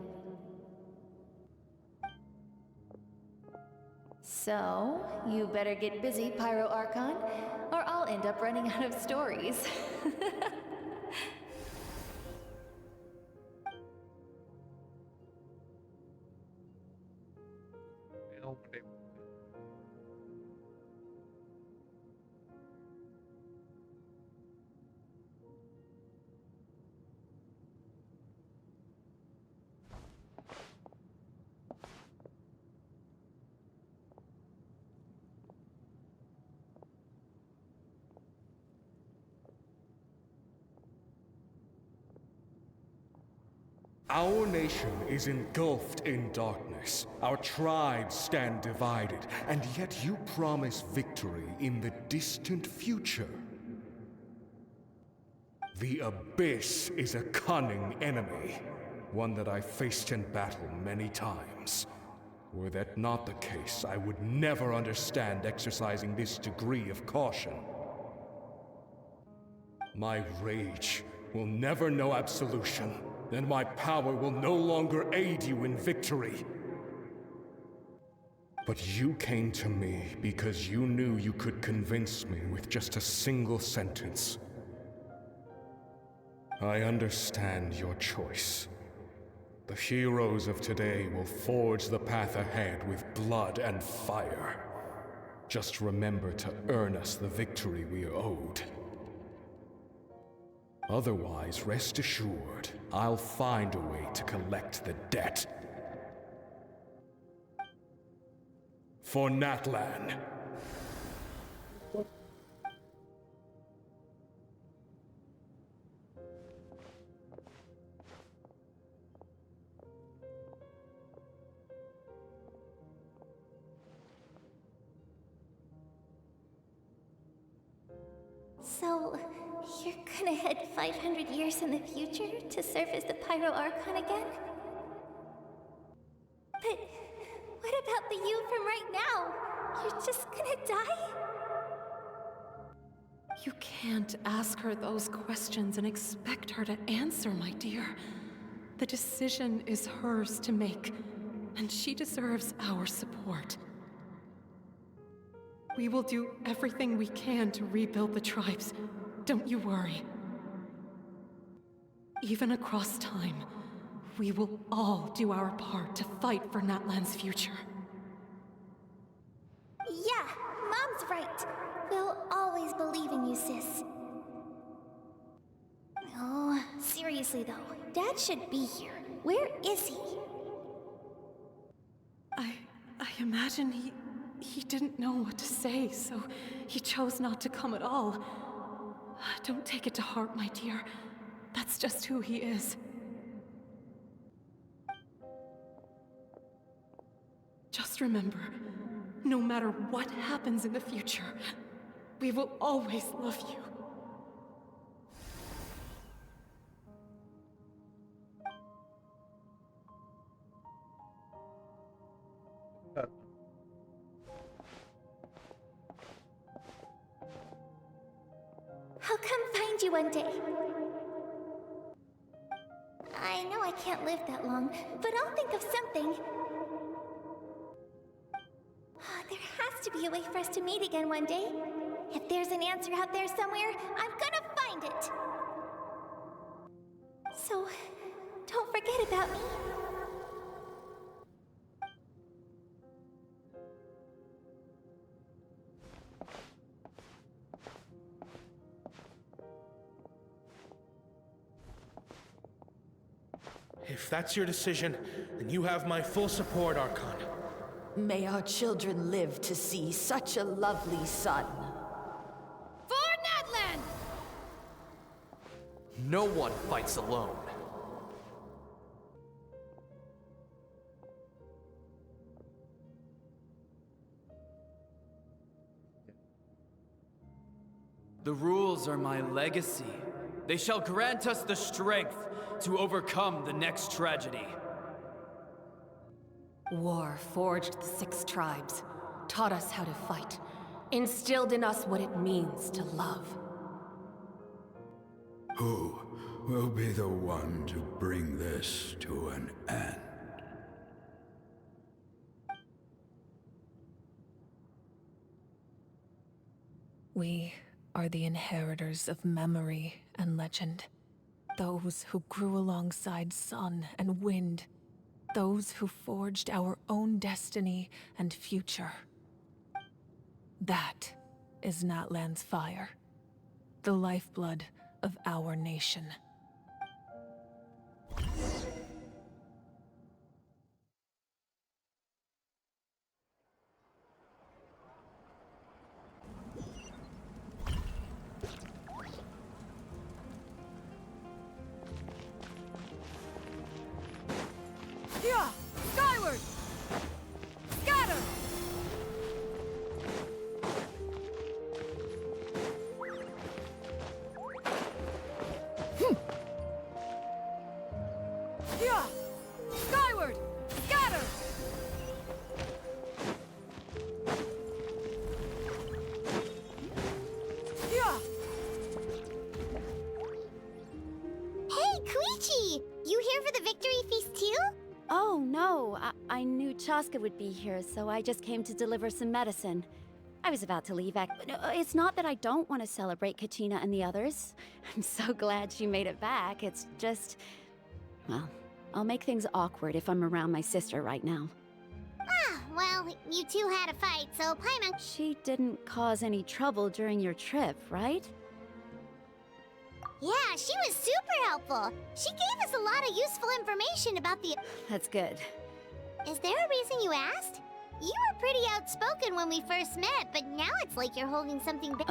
Speaker 21: So, you better get busy, Pyro Archon, or I'll end up running out of stories.
Speaker 22: Our nation is engulfed in darkness. Our tribes stand divided, and yet you promise victory in the distant future. The Abyss is a cunning enemy, one that I faced in battle many times. Were that not the case, I would never understand exercising this degree of caution. My rage will never know absolution, and my power will no longer aid you in victory. But you came to me because you knew you could convince me with just a single sentence. I understand your choice. The heroes of today will forge the path ahead with blood and fire. Just remember to earn us the victory we are owed. Otherwise, rest assured, I'll find a way to collect the debt. For Natlan.
Speaker 12: So, you're gonna head 500 years in the future to serve as the Pyro Archon again? But what about the you from right now? You're just gonna die?
Speaker 11: You can't ask her those questions and expect her to answer, my dear. The decision is hers to make, and she deserves our support. We will do everything we can to rebuild the tribes. Don't you worry. Even across time, we will all do our part to fight for Natlan's future.
Speaker 12: Yeah, Mom's right. We'll always believe in you, sis. Oh, seriously though, Dad should be here. Where is he?
Speaker 11: I imagine he didn't know what to say, so he chose not to come at all. Don't take it to heart, my dear. That's just who he is. Just remember, no matter what happens in the future, we will always love you.
Speaker 12: I'll come find you one day. I know I can't live that long, but I'll think of something. There has to be a way for us to meet again one day. If there's an answer out there somewhere, I'm gonna find it. So, don't forget about me.
Speaker 3: If that's your decision, then you have my full support, Archon.
Speaker 7: May our children live to see such a lovely son.
Speaker 23: For Natlan!
Speaker 10: No one fights alone.
Speaker 24: The rules are my legacy. They shall grant us the strength to overcome the next tragedy.
Speaker 11: War forged the 6 tribes, taught us how to fight, instilled in us what it means to love.
Speaker 19: Who will be the one to bring this to an end?
Speaker 11: We are the inheritors of memory and legend. Those who grew alongside sun and wind. Those who forged our own destiny and future. That is Natlan's fire. The lifeblood of our nation.
Speaker 23: Yeah! Skyward! Scatter! Yeah! Skyward! Scatter! Yeah!
Speaker 1: Hey, Koichi! You here for the victory feast too?
Speaker 16: Oh, no. I knew Chaska would be here, so I just came to deliver some medicine. I was about to leave. It's not that I don't want to celebrate Kachina and the others. I'm so glad she made it back. It's just... well, I'll make things awkward if I'm around my sister right now.
Speaker 1: Ah, well, you two had a fight, so Paimon...
Speaker 16: She didn't cause any trouble during your trip, right?
Speaker 1: Yeah, she was super helpful. She gave us a lot of useful information about the...
Speaker 16: That's good.
Speaker 1: Is there a reason you asked? You were pretty outspoken when we first met, but now it's like you're holding something big.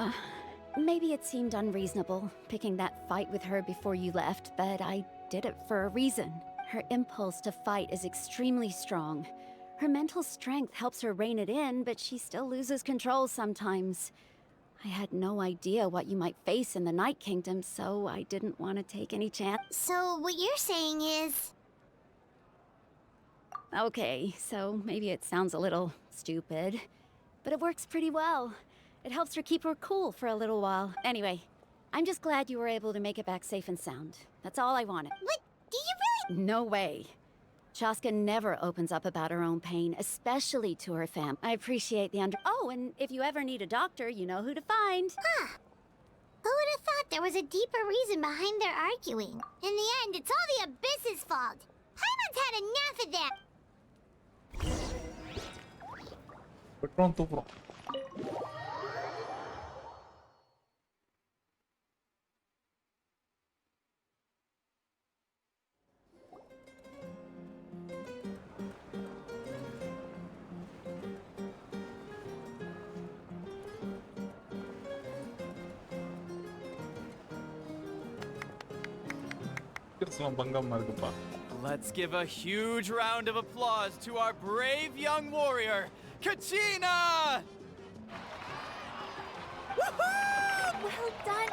Speaker 16: Maybe it seemed unreasonable, picking that fight with her before you left, but I did it for a reason. Her impulse to fight is extremely strong. Her mental strength helps her rein it in, but she still loses control sometimes. I had no idea what you might face in the Night Kingdom, so I didn't want to take any chance.
Speaker 1: So what you're saying is...
Speaker 16: Okay, so maybe it sounds a little stupid, but it works pretty well. It helps her keep her cool for a little while. Anyway, I'm just glad you were able to make it back safe and sound. That's all I wanted.
Speaker 1: What? Do you really?
Speaker 16: No way. Chaska never opens up about her own pain, especially to her fam. I appreciate the Oh, and if you ever need a doctor, you know who to find.
Speaker 1: Huh. Who would have thought there was a deeper reason behind their arguing? In the end, it's all the Abyss's fault. Paimon's had enough of that.
Speaker 4: வெட்டுறோம் தூக்குறோம். பங்கமா இருக்குப்பா.
Speaker 24: Let's give a huge round of applause to our brave young warrior, Kachina!
Speaker 12: Woohoo! Well done.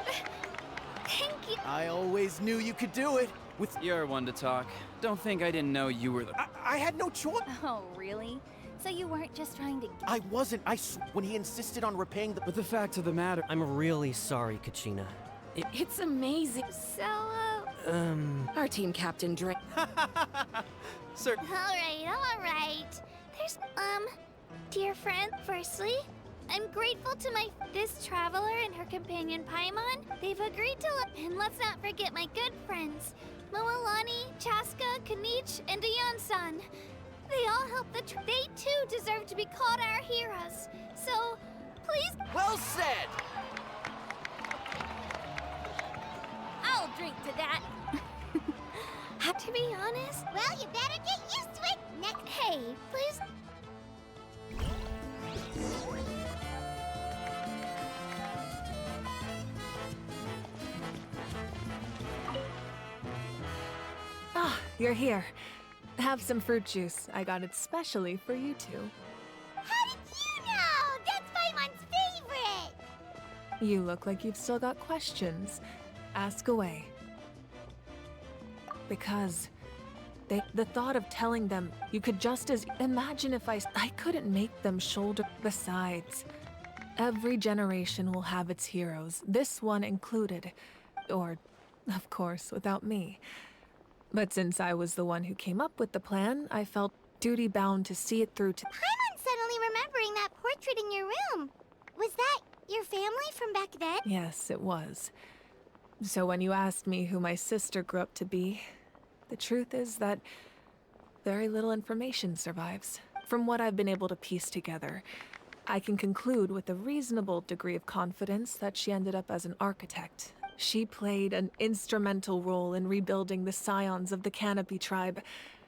Speaker 12: Thank you.
Speaker 24: I always knew you could do it. You're one to talk. Don't think I didn't know you were the...
Speaker 5: I had no choice.
Speaker 17: Oh, really? So you weren't just trying to...
Speaker 5: I wasn't. When he insisted on repaying the...
Speaker 24: But the fact of the matter...
Speaker 10: I'm really sorry, Kachina.
Speaker 11: It's amazing.
Speaker 17: So,
Speaker 11: Our team captain Drake.
Speaker 24: Sir.
Speaker 12: All right. There's, dear friend, firstly, I'm grateful to this traveler and her companion Paimon. They've agreed to and let's not forget my good friends, Moalani, Chaska, Kanich, and Ayan-san. They all helped they too deserve to be called our heroes. So, please...
Speaker 5: Well said!
Speaker 12: I'll drink to that. To be honest...
Speaker 1: Well, you better get used to it. Next...
Speaker 12: Hey, please...
Speaker 11: Ah, you're here. Have some fruit juice. I got it specially for you two.
Speaker 1: How did you know? That's Paimon's favorite.
Speaker 11: You look like you've still got questions. Ask away. Because the thought of telling them you could just as imagine if I couldn't make them shoulder. Besides, every generation will have its heroes, this one included, or of course without me. But since I was the one who came up with the plan, I felt duty bound to see it through to...
Speaker 1: Paimon's suddenly remembering that portrait in your room. Was that your family from back then?
Speaker 11: Yes, it was. So when you asked me who my sister grew up to be, the truth is that very little information survives. From what I've been able to piece together, I can conclude with a reasonable degree of confidence that she ended up as an architect. She played an instrumental role in rebuilding the scions of the Canopy tribe,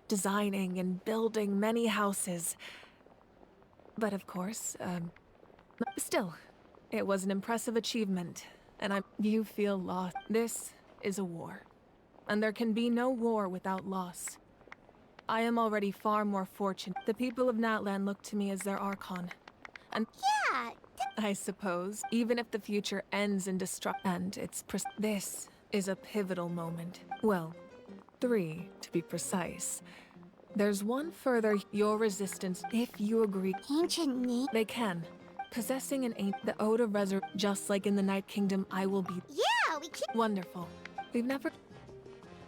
Speaker 11: designing and building many houses. But of course, still, it was an impressive achievement, and you feel lost. This is a war, and there can be no war without loss. I am already far more fortunate. The people of Natlan look to me as their Archon. And
Speaker 1: yeah,
Speaker 11: I suppose, even if the future ends in destruction, and this is a pivotal moment. Well, 3 to be precise. There's one further, your resistance, if you agree.
Speaker 1: Ancient name?
Speaker 11: They can. Possessing the Ode of Resurrection, just like in the Night Kingdom, I will be...
Speaker 1: Yeah, we can...
Speaker 11: Wonderful. We've never...